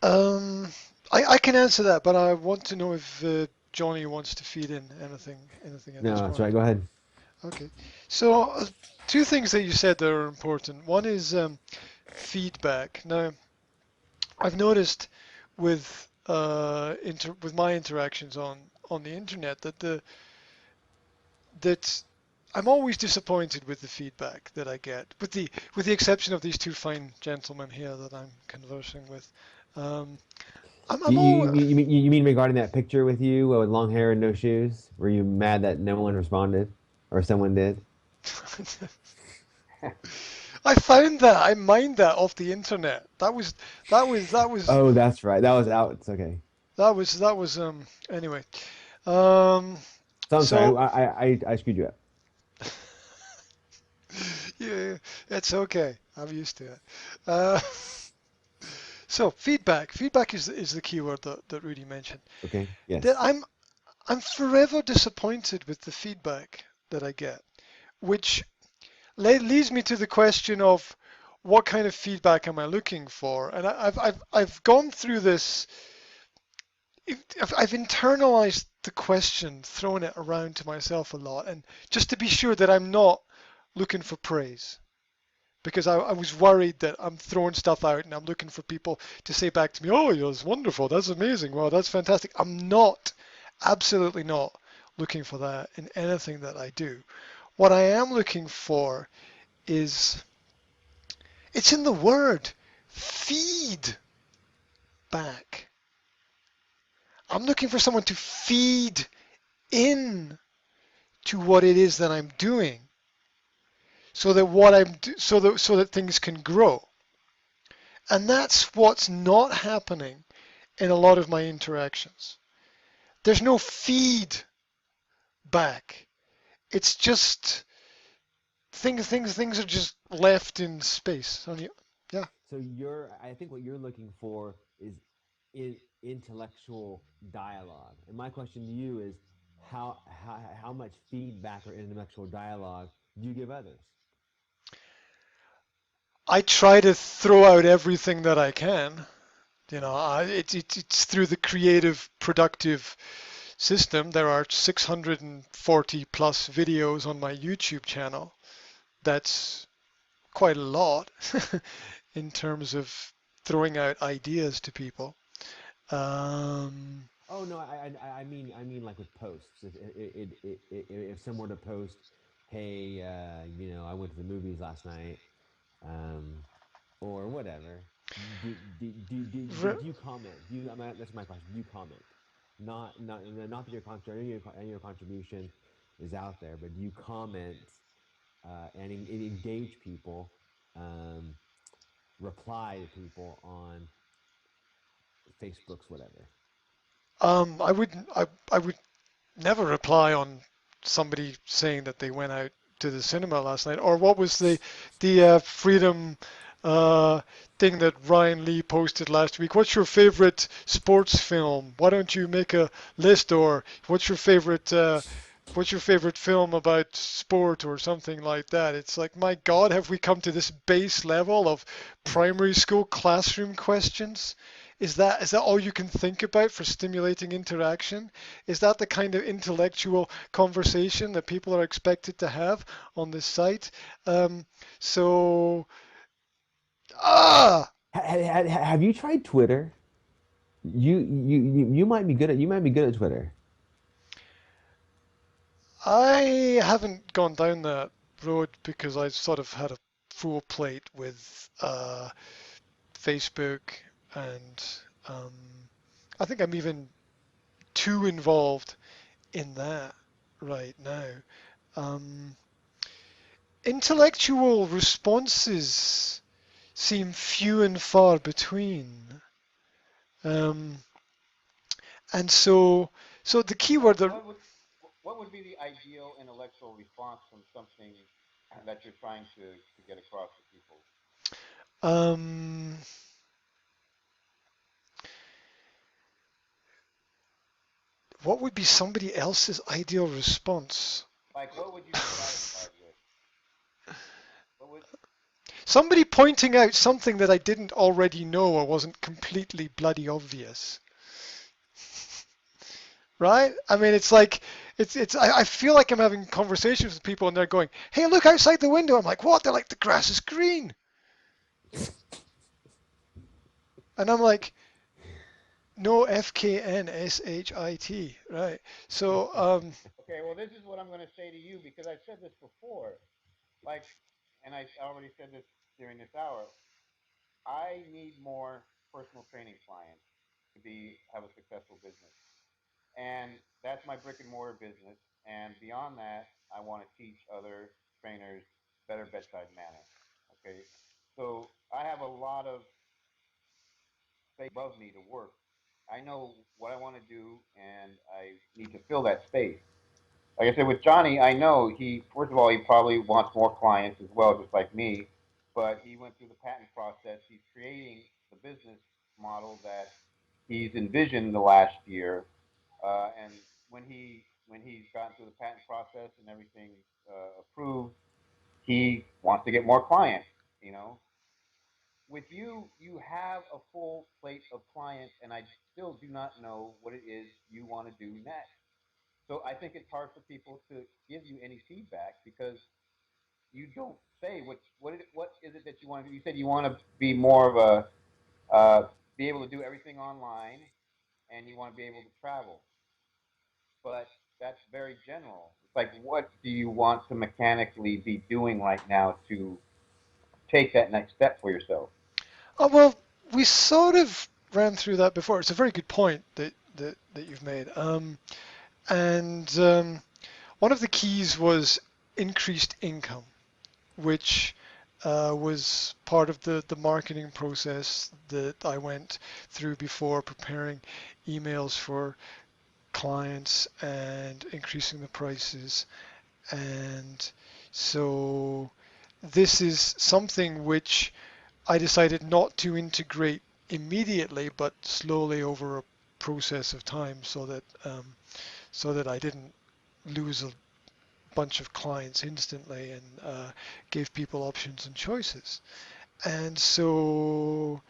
Um, I can answer that, but I want to know if Johnny wants to feed in anything at this No, that's right. point. Go ahead. Okay. So two things that you said that are important. One is feedback. Now, I've noticed with with my interactions on the internet that I'm always disappointed with the feedback that I get, with the exception of these two fine gentlemen here that I'm conversing with. Um, I'm all. You mean regarding that picture with you with long hair and no shoes? Were you mad that no one responded, or someone did? I found that I mined that off the internet. That was Oh, that's right. That was out. It's okay. that was anyway. Um, So I'm sorry. so I screwed you up. yeah, it's okay. I'm used to it. Uh, so feedback is the key word that Rudy mentioned. Okay. That Yes. I'm forever disappointed with the feedback that I get, which leads me to the question of what kind of feedback am I looking for? And I've gone through this. I've internalized the question, thrown it around to myself a lot, and just to be sure that I'm not looking for praise. Because I was worried that I'm throwing stuff out and I'm looking for people to say back to me, oh, yeah, that's wonderful, that's amazing, wow, that's fantastic. I'm not, absolutely not looking for that in anything that I do. What I am looking for is, it's in the word, feed back. I'm looking for someone to feed in to what it is that I'm doing so that so that things can grow. And that's what's not happening in a lot of my interactions. There's no feedback. It's just things are just left in space. Yeah. So I think what you're looking for is intellectual dialogue. And my question to you is, how much feedback or intellectual dialogue do you give others? I try to throw out everything that I can. It's through the creative, productive system. There are 640 plus videos on my YouTube channel. That's quite a lot in terms of throwing out ideas to people. Um, Oh no, I mean like with posts. If someone were to post, hey, I went to the movies last night, um, or whatever. Do you comment? That's my question. Do you comment? Not that your contribution is out there, but do you comment and engage people, um, reply to people on Facebook's whatever? I would never reply on somebody saying that they went out to the cinema last night, or what was the freedom uh, thing that Ryan Lee posted last week. What's your favorite sports film? Why don't you make a list? Or what's your favorite film about sport or something like that? It's like, my God, have we come to this base level of primary school classroom questions? Is that all you can think about for stimulating interaction? Is that the kind of intellectual conversation that people are expected to have on this site? Um, so, ah, Have you tried Twitter? You might be good at Twitter. I haven't gone down that road because I've sort of had a full plate with Facebook, and um, I think I'm even too involved in that right now. Um, Intellectual responses seem few and far between. Um, and so the key word that What would be the ideal intellectual response from something that you're trying to get across to people? um, what would be somebody else's ideal response? Like, what would you be satisfied with? What would Somebody pointing out something that I didn't already know or wasn't completely bloody obvious. Right? I mean, it's like I feel like I'm having conversations with people and they're going, "Hey, look outside the window." I'm like, "What?" They're like, "The grass is green." And I'm like, "No, FKNSHIT." Right? So, Okay, well, this is what I'm going to say to you because I've said this before. Like, and I already said this during this hour. I need more personal training clients to have a successful business. And that's my brick and mortar business. And beyond that, I want to teach other trainers better bedside manner. Okay. So I have a lot of space above me to work. I know what I want to do and I need to fill that space. Like I said with Johnny, I know first of all, he probably wants more clients as well, just like me. But he went through the patent process. He's creating the business model that he's envisioned the last year. And when he's gotten through the patent process and everything approved, he wants to get more clients. You know, with you, you have a full plate of clients, and I still do not know what it is you want to do next. So I think it's hard for people to give you any feedback because you don't say what is it that you want to do. You said you want to be more of be able to do everything online, and you want to be able to travel. But that's very general. It's like, what do you want to mechanically be doing right now to take that next step for yourself? oh, well, we sort of ran through that before. It's a very good point that you've made. And one of the keys was increased income, which was part of the marketing process that I went through before preparing emails for clients and increasing the prices. And so this is something which I decided not to integrate immediately, but slowly over a process of time, so that I didn't lose a bunch of clients instantly, and gave people options and choices. And so,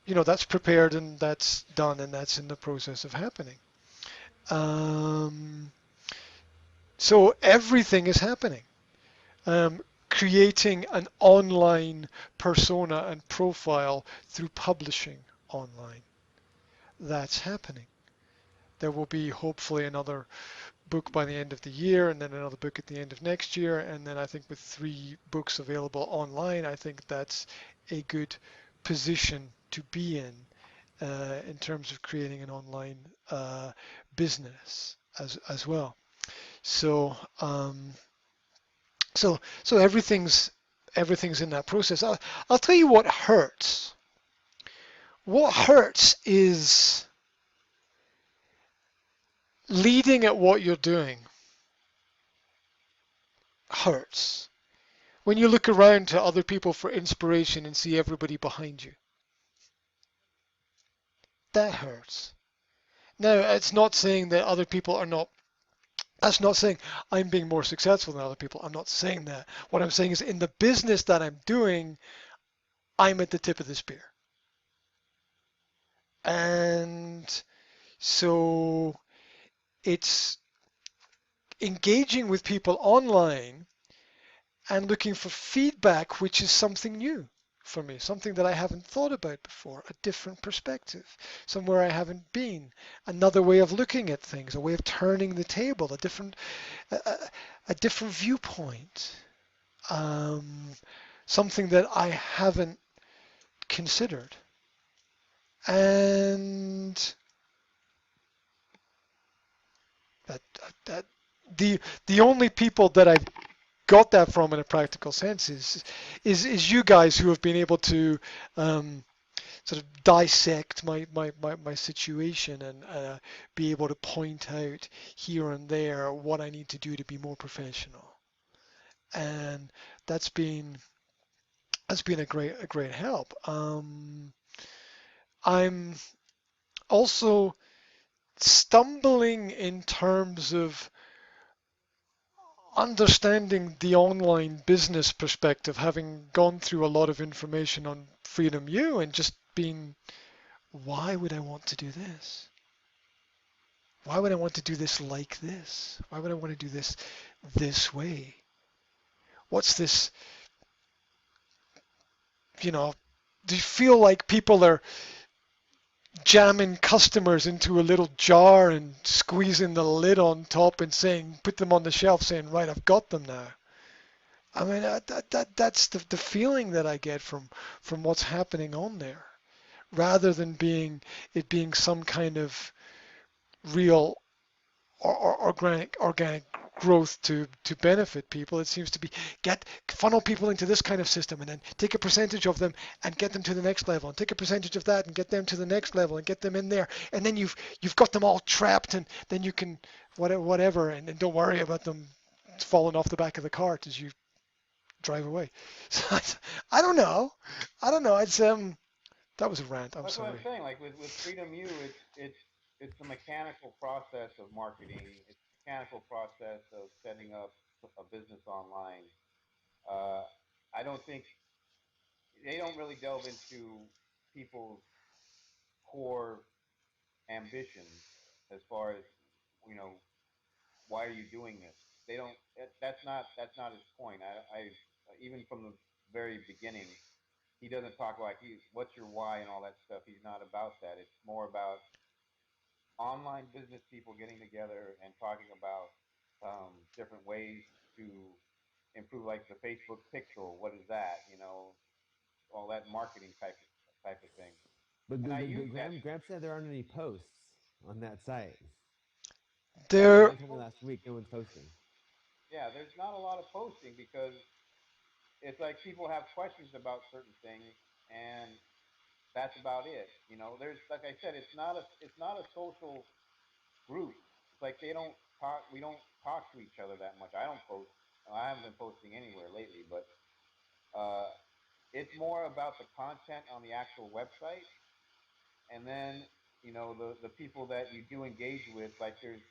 that's prepared and that's done and that's in the process of happening. Um, so everything is happening. Creating an online persona and profile through publishing online. That's happening. There will be hopefully another book by the end of the year, and then another book at the end of next year, and then I think with 3 books available online, I think that's a good position to be in terms of creating an online business as well. So so everything's in that process. I'll tell you what hurts. What hurts is leading at what you're doing hurts. When you look around to other people for inspiration and see everybody behind you, that hurts. Now, it's not saying that other people are not, that's not saying I'm being more successful than other people. I'm not saying that. What I'm saying is in the business that I'm doing, I'm at the tip of the spear. And so it's engaging with people online and looking for feedback, which is something new. for me, something that I haven't thought about before, a different perspective, somewhere I haven't been, another way of looking at things, a way of turning the table, a different viewpoint, um, something that I haven't considered. And that, that the only people that I've got that from in a practical sense is you guys who have been able to um, sort of dissect my situation and be able to point out here and there what I need to do to be more professional. And that's been a great help. I'm also stumbling in terms of understanding the online business perspective, having gone through a lot of information on Freedom U and just being, why would I want to do this? Why would I want to do this like this? Why would I want to do this way? What's this, you know, do you feel like people are jamming customers into a little jar and squeezing the lid on top and saying, put them on the shelf saying, right, I've got them now. I mean, that's the feeling that I get from what's happening on there, rather than being some kind of real organic growth to benefit people. It seems to be get funnel people into this kind of system and then take a percentage of them and get them to the next level and take a percentage of that and get them to the next level and get them in there, and then you've got them all trapped, and then you can whatever, and don't worry about them falling off the back of the cart as you drive away. So I don't know. It's that was a rant. I'm That's what I'm sorry. saying. Like with Freedom U, it's a mechanical process of marketing. It's a mechanical process of setting up a business online. Uh, I don't think they don't really delve into people's core ambitions as far as, you know, why are you doing this? They don't. That's not his point. I even from the very beginning, he doesn't talk like what's your why and all that stuff. He's not about that. It's more about online business people getting together and talking about different ways to improve, like the Facebook pixel. What is that? All that marketing type of thing. But And I the use that. Graham said there aren't any posts on that site. There John told me last week no one's posting. Yeah, there's not a lot of posting because it's like people have questions about certain things, and that's about it. There's, like I said, it's not a social group. It's like they don't talk. We don't talk to each other that much. I don't post. I haven't been posting anywhere lately, but uh, it's more about the content on the actual website, and then the people that you do engage with. Like there's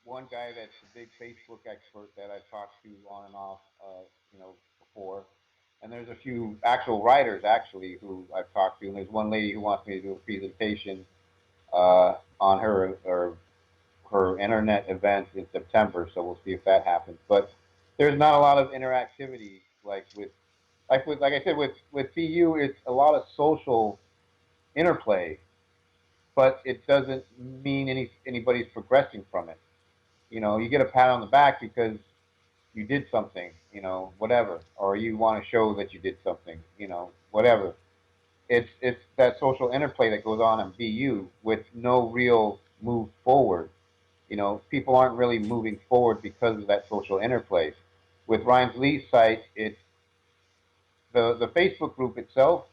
one guy that's a big Facebook expert that I've talked to on and off, before, and there's a few actual writers actually who I've talked to, and there's one lady who wants me to do a presentation on her internet event in September, so we'll see if that happens. But there's not a lot of interactivity like I said with PU. It's a lot of social interplay, but it doesn't mean anybody's progressing from it. You get a pat on the back because you did something, whatever, or you want to show that you did something, whatever. It's that social interplay that goes on in BU with no real move forward. People aren't really moving forward because of that social interplay. With Ryan's Lee's site, it's the Facebook group itself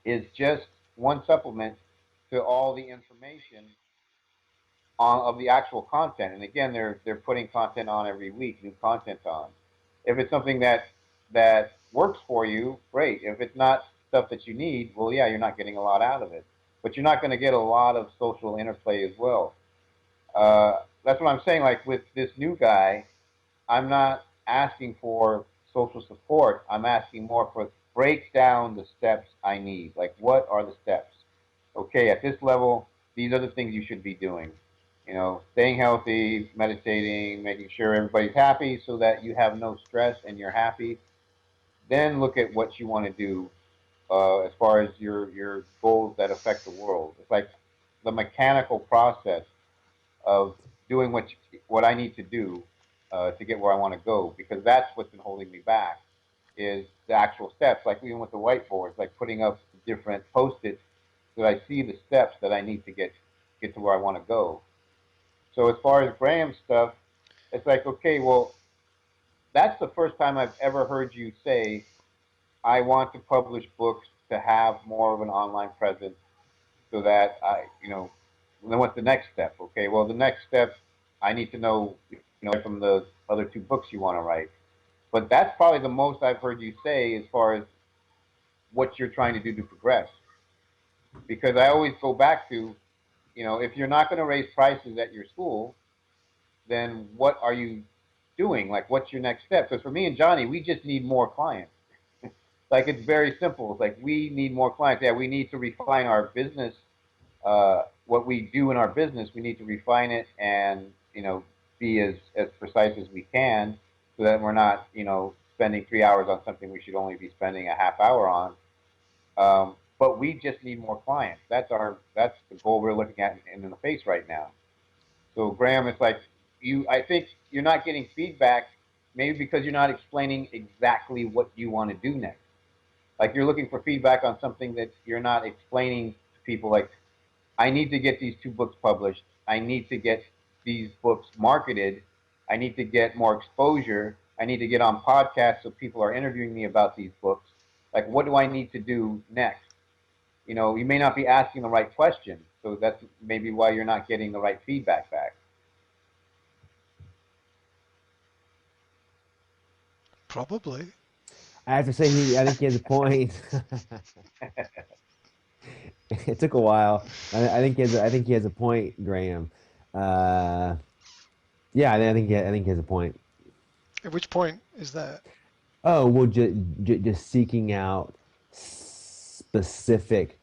is just one supplement to all the information of the actual content. And again, they're putting content on every week, new content on. If it's something that works for you, great. If it's not stuff that you need, well, yeah, you're not getting a lot out of it. But you're not going to get a lot of social interplay as well. That's what I'm saying. Like with this new guy, I'm not asking for social support. I'm asking more for break down the steps I need. Like, what are the steps? Okay, at this level, these are the things you should be doing. Staying healthy, meditating, making sure everybody's happy so that you have no stress and you're happy. then look at what you want to do as far as your goals that affect the world. It's like the mechanical process of doing what I need to do to get where I want to go, because that's what's been holding me back is the actual steps. Like even with the whiteboards, like putting up different post-its so that I see the steps that I need to get to where I want to go. So as far as Graham's stuff, it's like, okay, well, that's the first time I've ever heard you say I want to publish books to have more of an online presence so that then what's the next step? Okay, well, the next step, I need to know, from the other two books you want to write. But that's probably the most I've heard you say as far as what you're trying to do to progress. Because I always go back to, if you're not going to raise prices at your school, then what are you doing? Like, what's your next step? Because for me and Johnny, we just need more clients. Like, it's very simple. It's like we need more clients. Yeah, we need to refine our business. What we do in our business, we need to refine it and be as precise as we can, so that we're not spending 3 hours on something we should only be spending a half hour on. But we just need more clients. That's the goal we're looking at in the face right now. So Graham, it's like I think you're not getting feedback, maybe because you're not explaining exactly what you want to do next. Like you're looking for feedback on something that you're not explaining to people. Like, I need to get these two books published. I need to get these books marketed. I need to get more exposure. I need to get on podcasts so people are interviewing me about these books. Like, what do I need to do next? You may not be asking the right question, so that's maybe why you're not getting the right feedback back. Probably. I have to say, I think he has a point. It took a while. I think he has a point, Graham. Uh, yeah, I think he has a point. At which point is that? Oh, well, just seeking out specific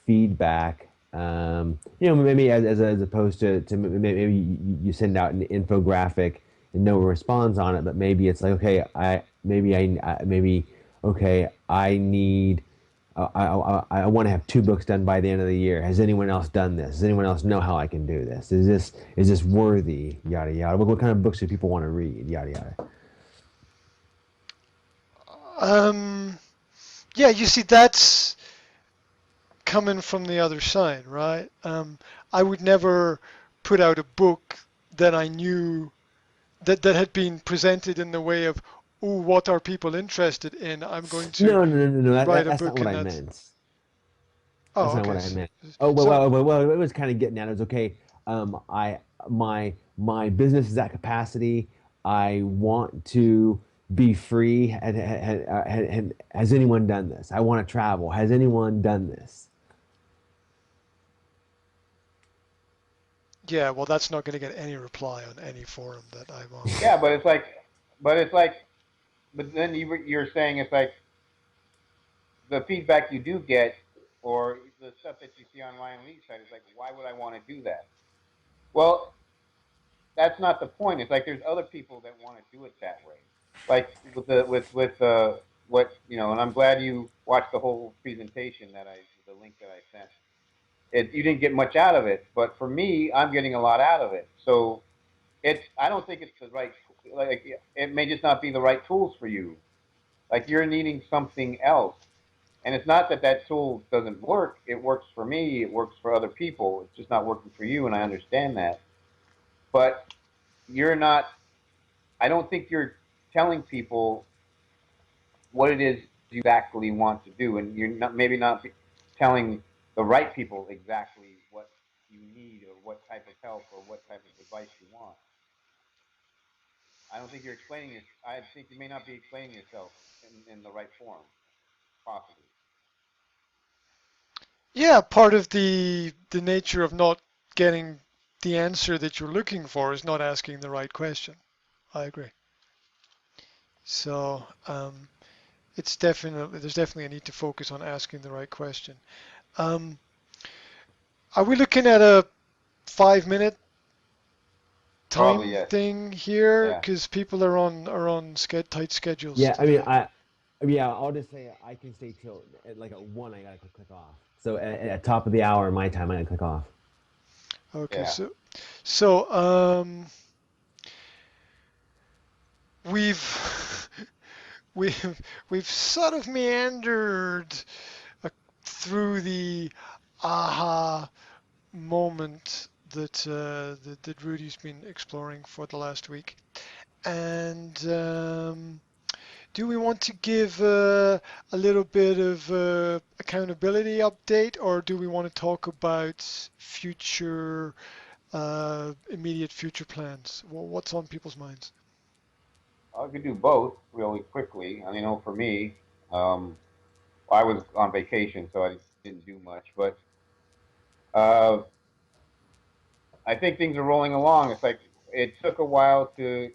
feedback. Maybe as opposed to maybe you send out an infographic and no one responds on it, but maybe it's like, okay, maybe okay, I need. I want to have two books done by the end of the year. Has anyone else done this? Does anyone else know how I can do this? Is this worthy? Yada yada. What kind of books do people want to read? Yada yada. Um, yeah, you see, that's coming from the other side, right? I would never put out a book that I knew that had been presented in the way of, oh, what are people interested in? I'm going to No, no, no, no, no. write a That's not book what and I that's, meant. That's oh, not okay. what I meant. So It was kind of getting at it was okay. I my business is at capacity. I want to be free. Has anyone done this? I want to travel. Has anyone done this? yeah, well, that's not going to get any reply on any forum that I'm on. Yeah, but it's like, but then you're saying it's like the feedback you do get, or the stuff that you see on Ryan Lee's site is like, why would I want to do that? Well, that's not the point. It's like there's other people that want to do it that way. Like with what and I'm glad you watched the whole presentation the link that I sent. You didn't get much out of it, but for me, I'm getting a lot out of it. So I don't think it's the right, like it may just not be the right tools for you. Like you're needing something else. And it's not that that tool doesn't work. It works for me. It works for other people. It's just not working for you, and I understand that. But you're not. I don't think you're telling people what it is you exactly want to do, and you're not maybe not telling the right people exactly what you need or what type of help or what type of advice you want. I don't think you're explaining this. I think you may not be explaining yourself in the right form, possibly. Yeah, part of the nature of not getting the answer that you're looking for is not asking the right question. I agree. So it's definitely there's definitely a need to focus on asking the right question. Um, are we looking at a 5 minute Probably time yes. thing here? Yeah. Because people are on tight schedules Yeah, I mean, today. Yeah, I'll just say I can stay till like at 1. I gotta click off. So at top of the hour my time, I gotta click off. Okay, Yeah. so we've we've sort of meandered uh, through the aha moment that Rudy's been exploring for the last week. And do we want to give a little bit of accountability update, or do we want to talk about future, immediate future plans? What's on people's minds? I could do both really quickly. I know for me, um, I was on vacation, so I didn't do much. But uh, I think things are rolling along. It's like it took a while to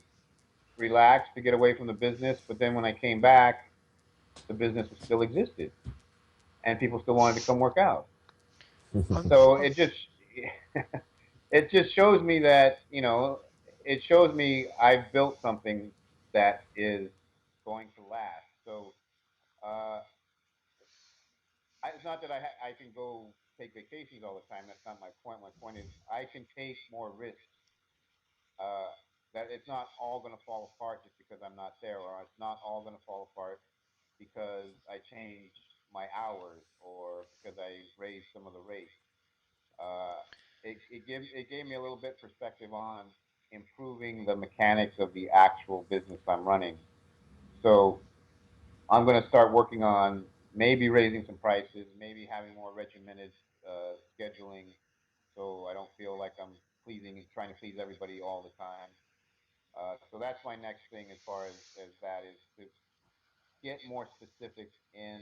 relax to get away from the business, but then when I came back, the business still existed, and people still wanted to come work out. Un- So un- it just shows me that it shows me I've built something that is going to last. So uh, it's not that I can go take vacations all the time. That's not my point. My point is I can take more risks. Uh, that it's not all going to fall apart just because I'm not there, or it's not all going to fall apart because I change my hours or because I raise some of the rates. Uh, it gave me a little bit perspective on improving the mechanics of the actual business I'm running. So I'm going to start working on maybe raising some prices, maybe having more regimented scheduling, so I don't feel like I'm pleasing and trying to please everybody all the time. So that's my next thing as far as that is to get more specific in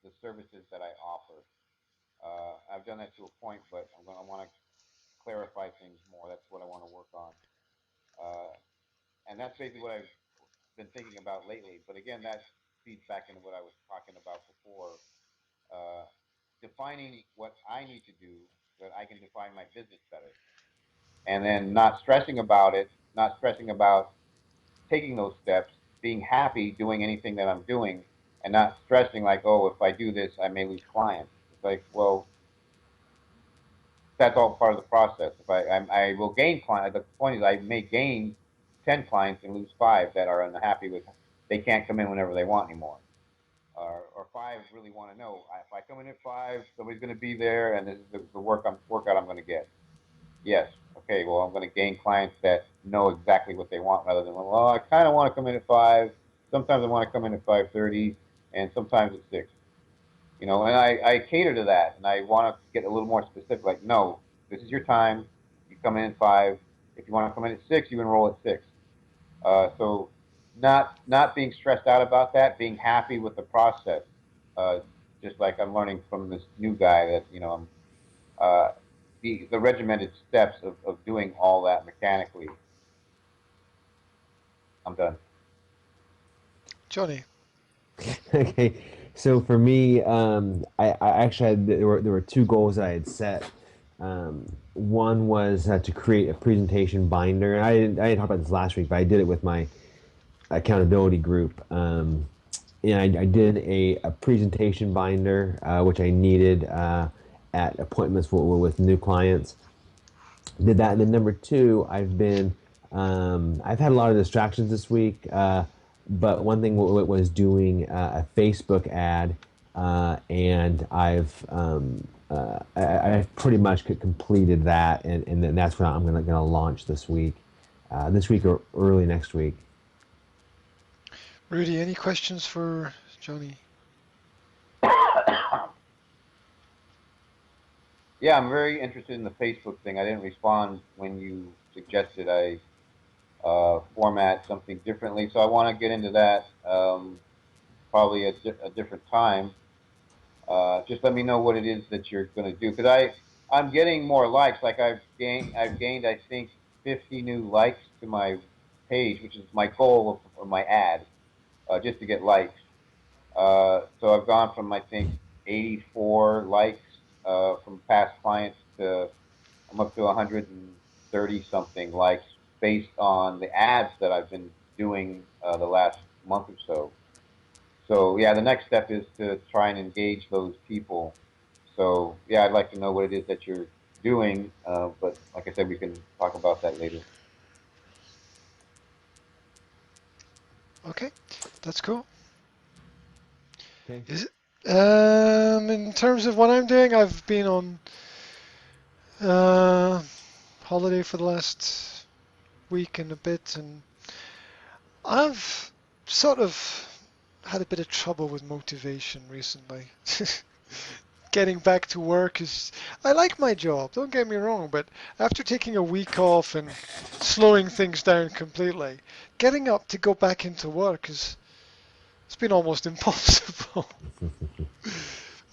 the services that I offer. I've done that to a point, but I want to clarify things more. That's what I want to work on. Uh, and that's basically what I've been thinking about lately. But again, that feeds back into what I was talking about before. Uh, Defining what I need to do so that I can define my business better. And then not stressing about it, not stressing about taking those steps, being happy doing anything that I'm doing, and not stressing like, oh, if I do this, I may lose clients. It's like, well, that's all part of the process. If I will gain clients. The point is, I may gain 10 clients and lose five that are unhappy with. They can't come in whenever they want anymore. Or five really want to know if I come in at five, somebody's going to be there, and this is the workout I'm going to get. Yes. Okay. Well, I'm going to gain clients that know exactly what they want rather than, well, I kind of want to come in at five. Sometimes I want to come in at 5:30, and sometimes at 6. And I cater to that, and I want to get a little more specific. Like, no, this is your time. You come in at 5. If you want to come in at 6, you enroll at 6. So, not being stressed out about that, being happy with the process. Uh, just like I'm learning from this new guy that I'm uh, the regimented steps of doing all that mechanically. I'm done. Johnny. Okay, so for me, I actually had there were two goals that I had set. One was to create a presentation binder. And I didn't talk about this last week, but I did it with my accountability group. And I did a presentation binder, which I needed at appointments with new clients. Did that, and then number two, I've had a lot of distractions this week, but one thing was doing a Facebook ad, and I've pretty much completed that, and then that's what I'm gonna launch this week or early next week. Rudy, any questions for Johnny? Yeah, I'm very interested in the Facebook thing. I didn't respond when you suggested I format something differently, so I want to get into that probably at a different time. Just let me know what it is that you're going to do because I'm getting more likes. Like I've gained I think 50 new likes to my page, which is my goal of, or my ad, just to get likes. So I've gone from I think 84 likes from past clients to I'm up to 130 something likes based on the ads that I've been doing the last month or so. So yeah, the next step is to try and engage those people. So yeah, I'd like to know what it is that you're doing. But like I said, we can talk about that later. Okay, that's cool. Okay. Is it? In terms of what I'm doing, I've been on uh, holiday for the last week and a bit, and I've sort of had a bit of trouble with motivation recently. Getting back to work is, I like my job, don't get me wrong, but after taking a week off and slowing things down completely, getting up to go back into work is, it's been almost impossible.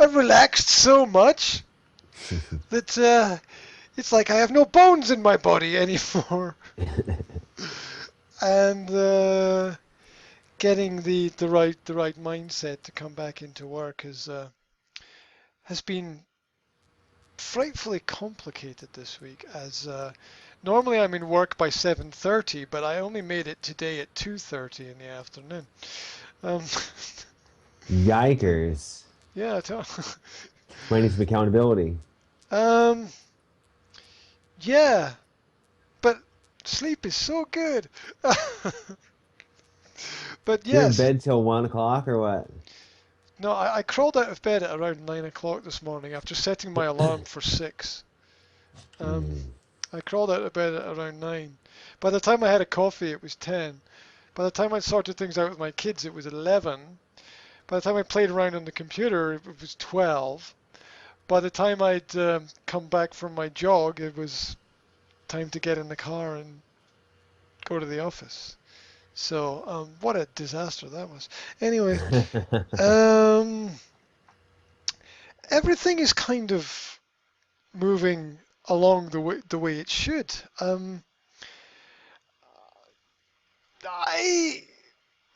I've relaxed so much that it's like I have no bones in my body anymore. And getting the right mindset to come back into work has been frightfully complicated this week. As normally I'm in work by 7:30, but I only made it today at 2:30 in the afternoon. Um, Yikers. yeah, Might need some accountability. um, yeah, but sleep is so good. But You're in yes, bed till 1 o'clock or what? no, I crawled out of bed at around 9 o'clock this morning after setting my alarm for 6. Um, Mm. I crawled out of bed at around 9. By the time I had a coffee, it was 10. By the time I sorted things out with my kids, it was 11. By the time I played around on the computer, it was 12. By the time I'd come back from my jog, it was time to get in the car and go to the office. So, what a disaster that was. Anyway, um, everything is kind of moving along the way it should. I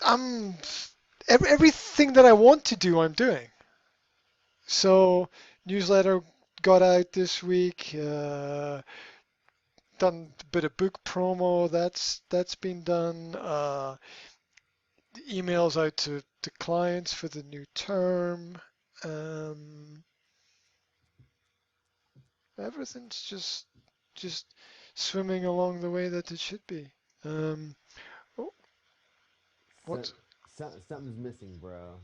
I'm everything that I want to do, I'm doing. So newsletter got out this week. Done a bit of book promo. That's been done. Emails out to clients for the new term. Um, everything's just swimming along the way that it should be. Um, oh, so, what? something's missing, bro.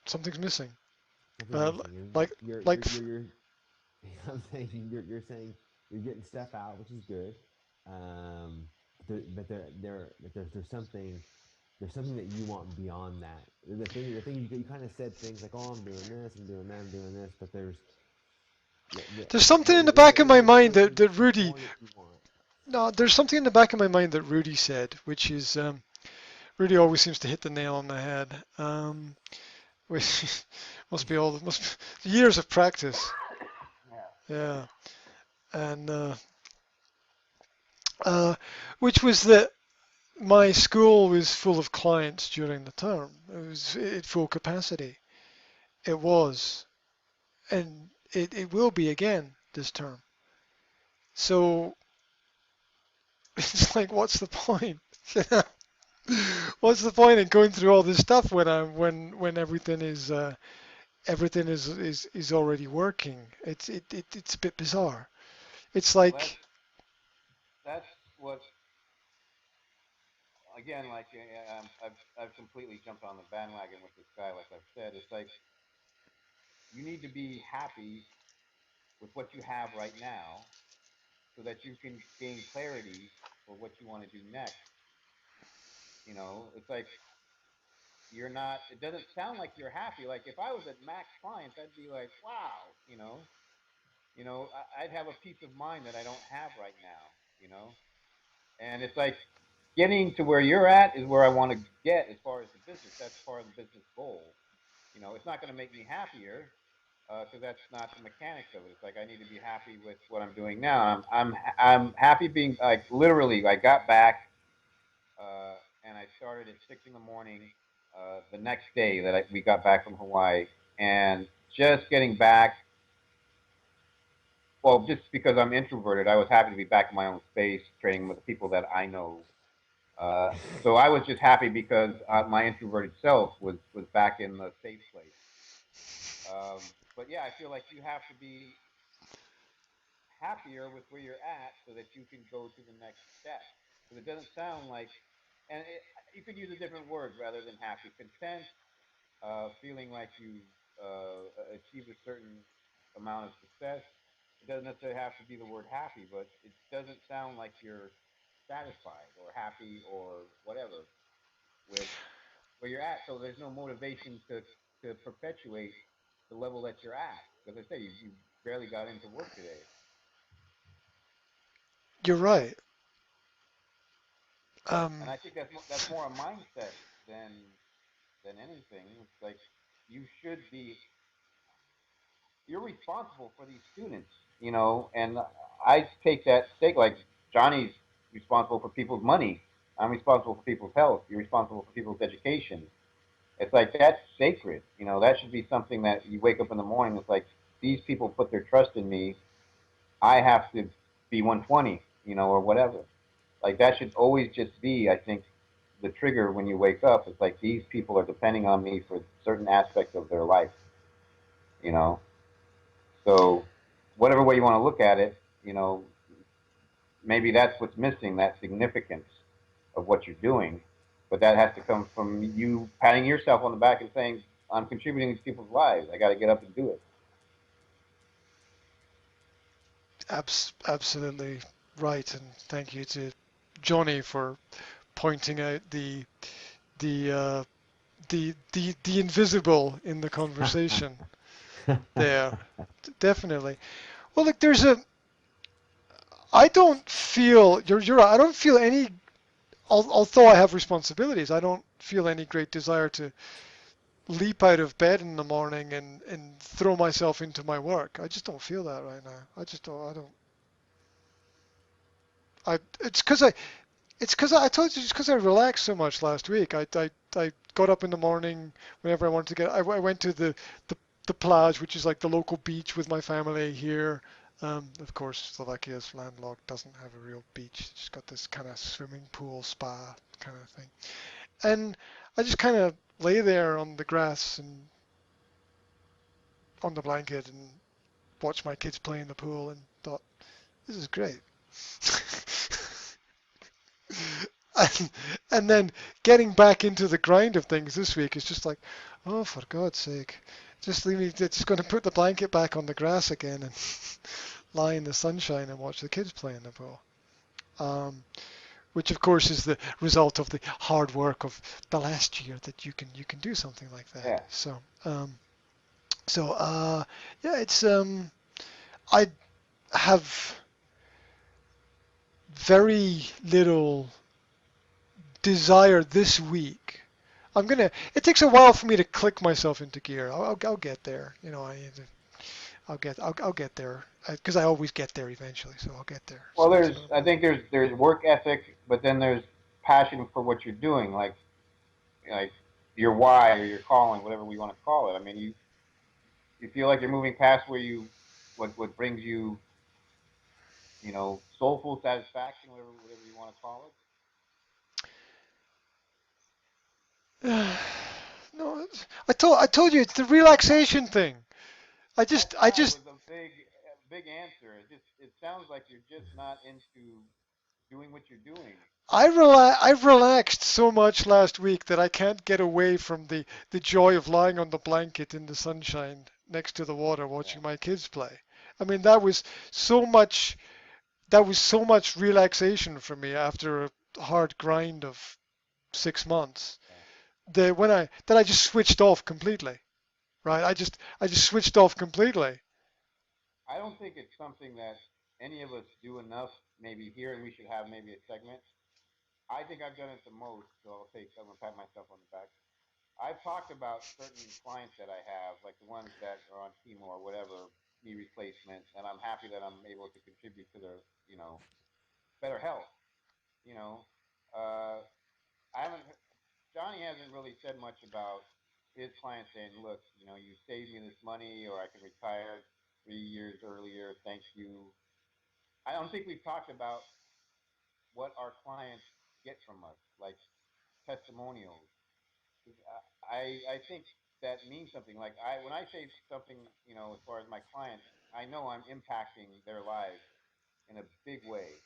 Something's missing. Something's Uh, missing. And like like you're I'm saying you're saying you're getting stuff out, which is good. Um, but there's something that you want beyond that. The thing you kind of said things like, oh, I'm doing this, I'm doing that, I'm doing this, but there's something in the back of my mind something that Rudy. more that you want. No, there's something in the back of my mind that Rudy said, which is Rudy always seems to hit the nail on the head. Which must be years of practice. Yeah, and uh, which was that my school was full of clients during the term. It was at full capacity. It was, and it will be again this term. So it's like, what's the point? What's the point in going through all this stuff when everything is already working? It's a bit bizarre. It's Well, that's like that's what again. Like I've completely jumped on the bandwagon with this guy. Like I've said, it's like you need to be happy with what you have right now, so that you can gain clarity for what you want to do next. It's like you're not. It doesn't sound like you're happy. Like if I was at max clients, I'd be like, wow. I'd have a peace of mind that I don't have right now. You know, and it's like getting to where you're at is where I want to get as far as the business. That's part of the business goal. It's not going to make me happier because that's not the mechanics of it. It's like I need to be happy with what I'm doing now. I'm happy being like literally. I got back and I started at 6 in the morning the next day that we got back from Hawaii, and just getting back. Well, just because I'm introverted, I was happy to be back in my own space, trading with the people that I know. So I was just happy because my introverted self was back in the safe place. But yeah, I feel like you have to be happier with where you're at so that you can go to the next step. Because it doesn't sound like, and you could use a different word rather than happy. Content, feeling like you achieved a certain amount of success. It doesn't necessarily have to be the word happy, but it doesn't sound like you're satisfied or happy or whatever with where you're at. So there's no motivation to perpetuate the level that you're at. As I say, you barely got into work today, You're right. and Um, I think that's more a mindset than anything. It's like you should be you're responsible for these students, and I take that stake like Johnny's responsible for people's money. I'm responsible for people's health. You're responsible for people's education. It's like that's sacred. That should be something that you wake up in the morning. It's like these people put their trust in me. I have to be 120, or whatever. Like that should always just be, I think, the trigger when you wake up. It's like these people are depending on me for certain aspects of their life. You know, so whatever way you want to look at it, maybe that's what's missing, that significance of what you're doing. But that has to come from you patting yourself on the back and saying, I'm contributing to these people's lives. I got to get up and do it. absolutely right, and thank you to Johnny for pointing out the the invisible in the conversation there. Definitely. Well, look, there's a. I don't feel you're right. I don't feel any. Although I have responsibilities, I don't feel any great desire to leap out of bed in the morning and throw myself into my work. I just don't feel that right now. I just don't. I don't. I. It's because I told you, it's because I relaxed so much last week. I got up in the morning whenever I wanted to get. I went to the the plage, which is like the local beach with my family here. Of course, Slovakia's landlocked, doesn't have a real beach. It's just got this kind of swimming pool, spa kind of thing. And I just kind of lay there on the grass and on the blanket and watched my kids play in the pool and thought, this is great. and, and then getting back into the grind of things this week is just like, oh, for God's sake, just leave me. Just going to put the blanket back on the grass again and lie in the sunshine and watch the kids play in the pool. Um, which of course is the result of the hard work of the last year that you can do something like that. Yeah. So yeah, it's I have very little desire this week. I'm gonna. It takes a while for me to click myself into gear. I'll get there. I'll get there because I always get there eventually. So I'll get there. Well, So it's not. I think there's work ethic, but then there's passion for what you're doing, like your why or your calling, whatever we want to call it. I mean, you feel like you're moving past where what brings you, soulful satisfaction, whatever you want to call it. No, I told you it's the relaxation thing. I That just I that just was a big answer. It sounds like you're just not into doing what you're doing. I've relaxed so much last week that I can't get away from the joy of lying on the blanket in the sunshine next to the water Yeah. watching my kids play. I mean, so much that was so much relaxation for me after a hard grind of 6 months. Yeah. That I just switched off completely. Right? I just switched off completely. I don't think it's something that any of us do enough. Maybe here, and we should have maybe a segment. I think I've done it the most, so I'm gonna pat myself on the back. I've talked about certain clients that I have, like the ones that are on chemo or whatever, knee replacement, and I'm happy that I'm able to contribute to their, better health. You know, uh, I haven't. Johnny hasn't really said much about his clients saying, "Look, you saved me this money, or I can retire 3 years earlier. Thank you." I don't think we've talked about what our clients. get from us, like testimonials. I think that means something. Like when I say something, as far as my clients, I know I'm impacting their lives in a big way.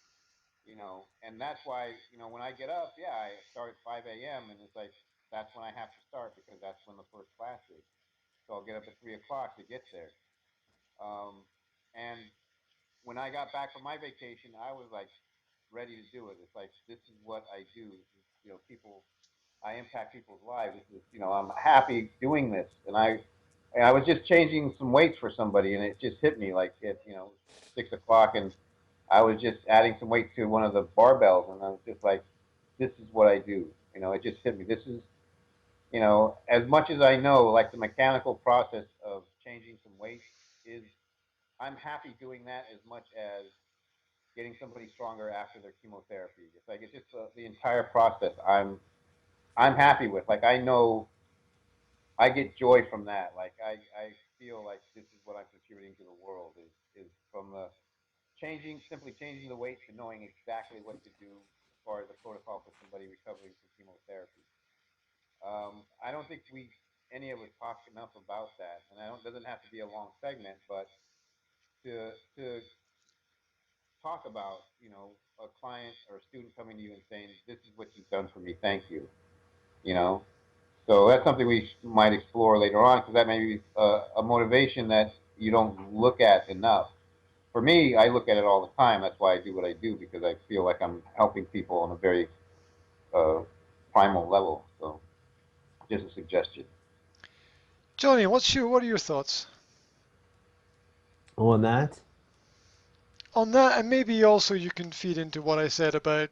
And that's why when I get up, yeah, I start at 5 a.m. and it's like that's when I have to start because that's when the first class is. So I'll get up at 3 o'clock to get there. And when I got back from my vacation, I was like ready to do it. It's like this is what I do. People, I impact people's lives. I'm happy doing this, and I was just changing some weights for somebody, and it just hit me like at 6 o'clock, and I was just adding some weight to one of the barbells, and I was just like, this is what I do. It just hit me. This is as much as I know, like the mechanical process of changing some weights is, I'm happy doing that as much as getting somebody stronger after their chemotherapy. It's like it's just the entire process. I'm happy with. Like I know I get joy from that. Like I feel like this is what I'm contributing to the world is from the simply changing the weight to knowing exactly what to do as far as the protocol for somebody recovering from chemotherapy. I don't think any of us talk enough about that, and I don't. Doesn't have to be a long segment, but to talk about a client or a student coming to you and saying, "This is what you've done for me. Thank you." You know, so that's something we might explore later on because that may be a motivation that you don't look at enough. For me, I look at it all the time. That's why I do what I do because I feel like I'm helping people on a very uh, primal level. So, just a suggestion. Johnny, what are your thoughts On that, on that? And maybe also you can feed into what I said about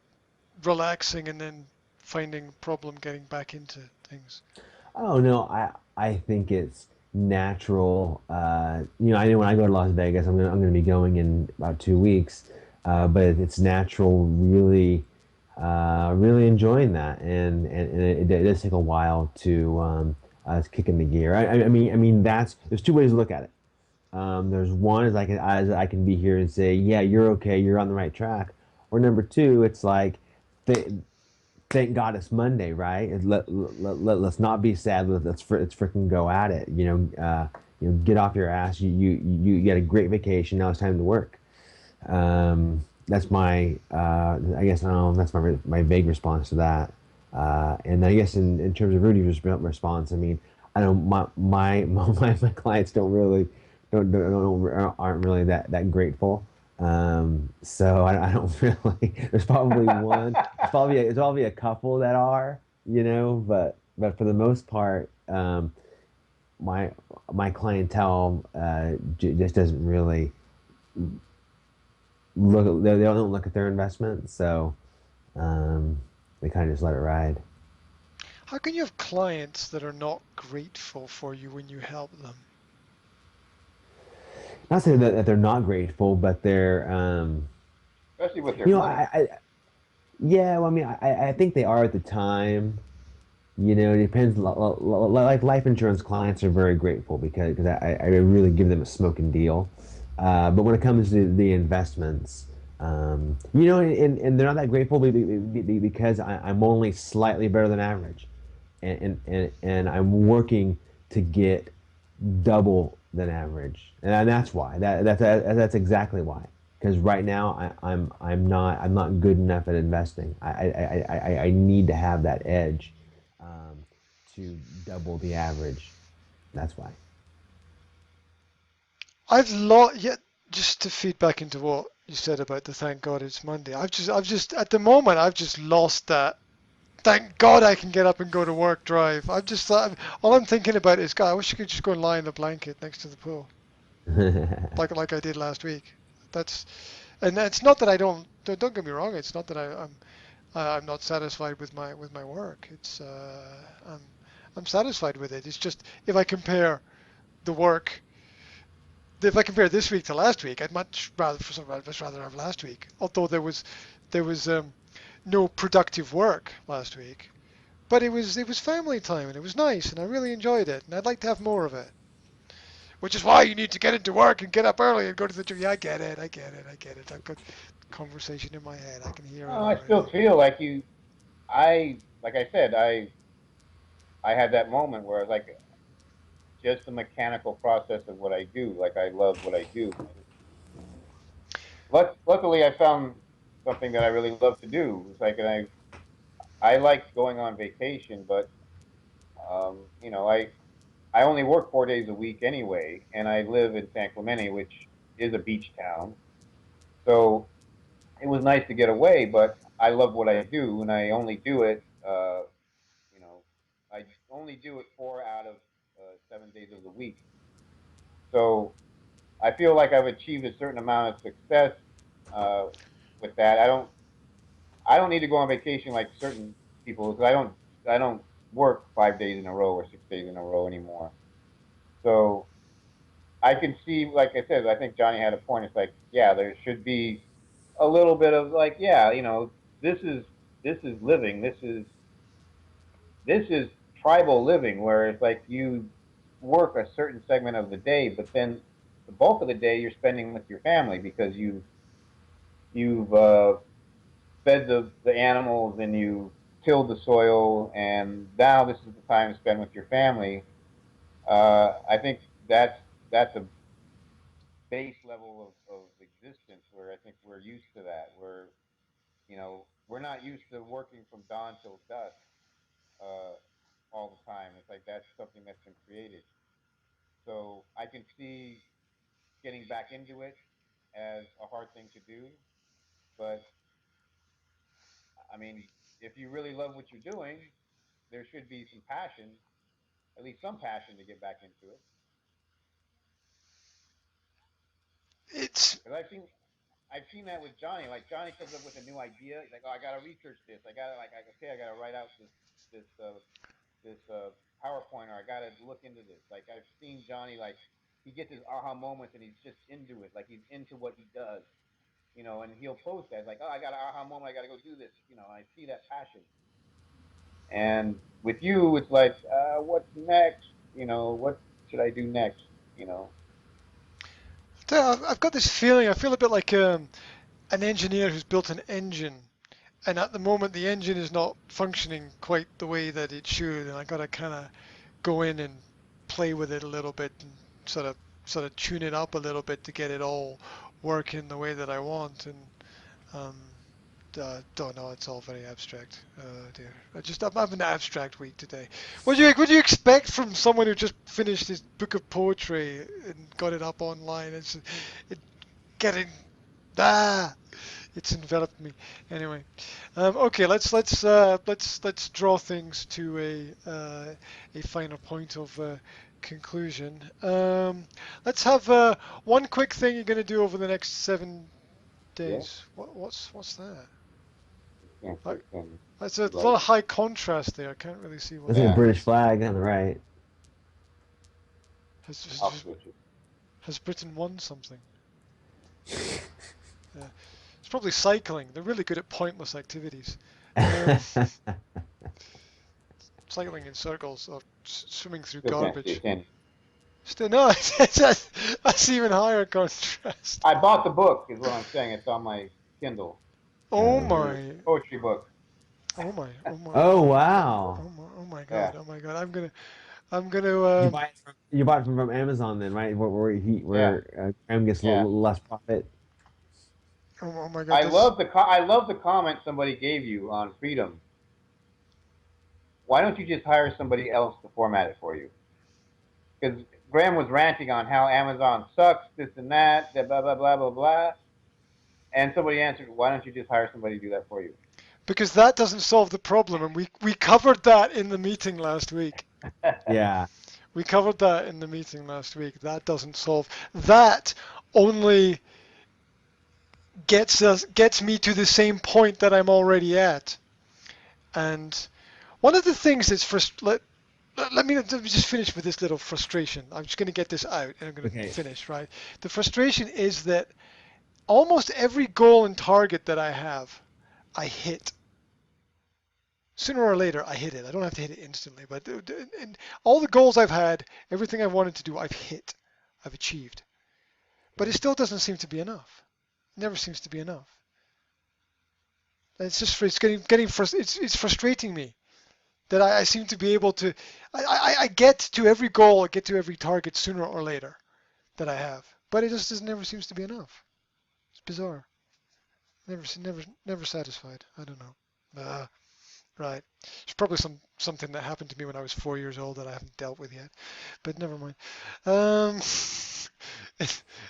relaxing and then finding problem getting back into things. oh no, I think it's natural. I know when I go to Las Vegas, I'm gonna be going in about 2 weeks, but it's natural, really enjoying that, and it does take a while to kick in the gear. I mean that's there's two ways to look at it. There's one is I can be here and say, yeah, you're okay, you're on the right track, or number two, it's like, th thank God it's Monday, right? Let's not be sad. Let's freaking go at it. Get off your ass. You get a great vacation. Now it's time to work. That's my I guess I don't know, that's my vague response to that. And I guess in terms of Rudy's response, I mean, I don't my clients don't really aren't really that grateful. So I don't really. There's probably one. There's probably a couple that are, but for the most part, my my clientele just doesn't really they don't look at their investments, so they kind of just let it ride. How can you have clients that are not grateful for you when you help them? Not saying that they're not grateful, but they're Especially with their you know money. I yeah, well, I mean, I think they are at the time. It depends. Like life insurance clients are very grateful because I really give them a smoking deal. But when it comes to the investments, and they're not that grateful because I'm only slightly better than average, and I'm working to get double than average, and that's why. That's exactly why. Because right now I'm not good enough at investing. I need to have that edge um, to double the average. That's why. I've lost yet just to feed back into what you said about the thank God it's Monday. I've just at the moment I've just lost that. Thank God I can get up and go to work drive. I've just thought all I'm thinking about is God, I wish I could just go and lie in the blanket next to the pool like I did last week. That's and it's not that I don't get me wrong. It's not that I'm not satisfied with my work. I'm satisfied with it. It's just the work if I compare this week to last week, I'd much rather have last week. Although there was no productive work last week, but it was family time and it was nice and I really enjoyed it and I'd like to have more of it. Which is why you need to get into work and get up early and go to the gym. Yeah, I get it. I've got conversation in my head. I can hear it I still already. feel like you. like I said, I had that moment where I was like, just the mechanical process of what I do. Like I love what I do. Luckily, I found something that I really love to do. It's like, and I like going on vacation, but you know, I only work 4 days a week anyway, and I live in San Clemente, which is a beach town. So it was nice to get away, but I love what I do, and I only do it. You know, I only do it 4 out of 7 days of the week. So I feel like I've achieved a certain amount of success uh, with that. I don't need to go on vacation like certain people because I don't work 5 days in a row or 6 days in a row anymore. So I can see, like I said, I think Johnny had a point. It's like, yeah, there should be a little bit of like, yeah, you know, this is this is living. This is tribal living where it's like you work a certain segment of the day, but then the bulk of the day you're spending with your family because you've fed the animals and you tilled the soil, and now this is the time to spend with your family. I think that's a base level of existence where I think we're used to that. We're not used to working from dawn till dusk uh, all the time. It's like that's something that's been created. So I can see getting back into it as a hard thing to do, but I mean, if you really love what you're doing, there should be some passion, at least some passion to get back into it. It's Because I've seen that with Johnny. Like Johnny comes up with a new idea. He's like, "Oh, I gotta research this. I gotta okay, I gotta write out this this PowerPoint, or I gotta look into this." Like I've seen Johnny like he gets his aha moments and he's just into it. Like he's into what he does, and he'll post that like, "Oh, I got an aha moment. I gotta go do this." I see that passion. And with you, it's like, what's next? What should I do next? You know. I've got this feeling. I feel a bit like an engineer who's built an engine, and at the moment the engine is not functioning quite the way that it should, and I got to kind of go in and play with it a little bit and sort of tune it up a little bit to get it all working the way that I want. And um, don't know. It's all very abstract. Dear, I'm having an abstract week today. What do you expect from someone who just finished his book of poetry and got it up online? It getting ah, it's enveloped me. Anyway, okay. Let's draw things to a final point of conclusion. Let's have one quick thing you're going to do over the next 7 days. Yeah. What's that? Can't Like, click things. that's a lot Like, of high contrast there. I can't really see what Looks like that a yeah, British flag on the right. has. I'll switch it. Has Britain won something? Yeah. It's probably cycling. They're really good at pointless activities. Cycling in circles or swimming through Still can't see garbage. it, can you? Still, no, that's even higher contrast. I bought the book, is what I'm saying. It's on my Kindle. Oh Oh. Your my, poetry book. oh my, oh my, Oh oh my, wow! oh my Yeah. God, oh my God. I'm gonna, You bought it from Amazon then, right? Yeah. Where Graham gets a Yeah. little less profit. oh my God, I this, love the comment somebody gave you on Freedom. Why don't you just hire somebody else to format it for you? Because Graham was ranting on how Amazon sucks, this and that, blah blah blah blah blah. And somebody answered, "Why don't you just hire somebody to do that for you?" because that doesn't solve the problem, and we covered that in the meeting last week. Yeah. We covered that in the meeting last week. That doesn't solve. That only gets me to the same point that I'm already at. And one of the things that's let me just finish with this little frustration. I'm just going to get this out and I'm going to Okay. finish, right? The frustration is that almost every goal and target that I have, I hit. Sooner or later, I hit it. I don't have to hit it instantly, but and all the goals I've had, everything I wanted to do, I've hit. I've achieved. But it still doesn't seem to be enough. It never seems to be enough. It's frustrating me that I seem to be able to. I get to every goal, I get to every target sooner or later that I have, but it just never seems to be enough. It's bizarre. Never satisfied. I don't know. Right. It's probably something that happened to me when I was 4 years old that I haven't dealt with yet. But never mind. Um,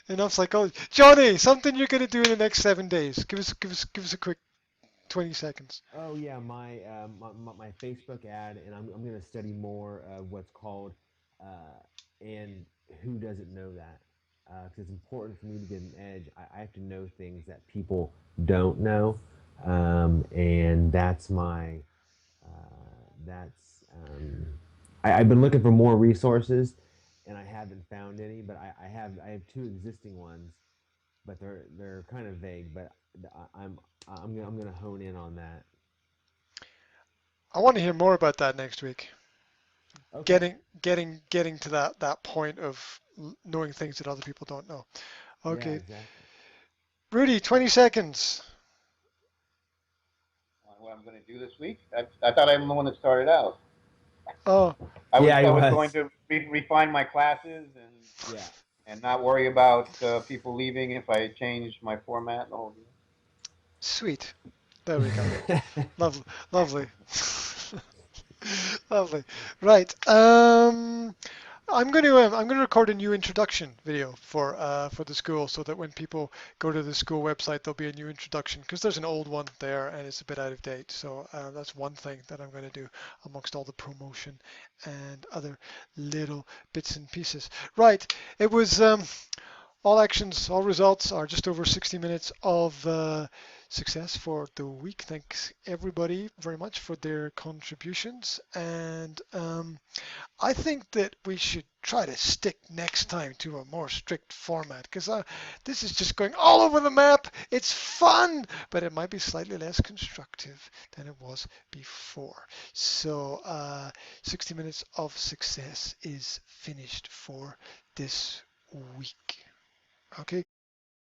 enough psychology. Johnny, something you're gonna do in the next 7 days. Give us a quick 20 seconds. Oh yeah, my Facebook ad, and I'm going to study more of what's called, and who doesn't know that? Because it's important for me to get an edge. I have to know things that people don't know, and that's I've been looking for more resources, and I haven't found any. But I have two existing ones, but they're kind of vague. But I'm gonna hone in on that. I want to hear more about that next week. Okay. Getting to that point of knowing things that other people don't know. Yeah, Okay, exactly. Rudy, 20 seconds. What I'm going to do this week? I thought I'm the one that started out. Oh, Yeah, he I was going was. to refine my classes Yeah. and not worry about people leaving if I changed my format and the whole deal. sweet. There we go. Lovely, lovely. Lovely. Right. I'm going to record a new introduction video for the school so that when people go to the school website there'll be a new introduction because there's an old one there and it's a bit out of date. So that's one thing that I'm going to do amongst all the promotion and other little bits and pieces. Right. It was all actions, all results are just over 60 minutes of success for the week. Thanks everybody very much for their contributions. And I think that we should try to stick next time to a more strict format because this is just going all over the map. It's fun, but it might be slightly less constructive than it was before. So 60 minutes of success is finished for this week. Okay.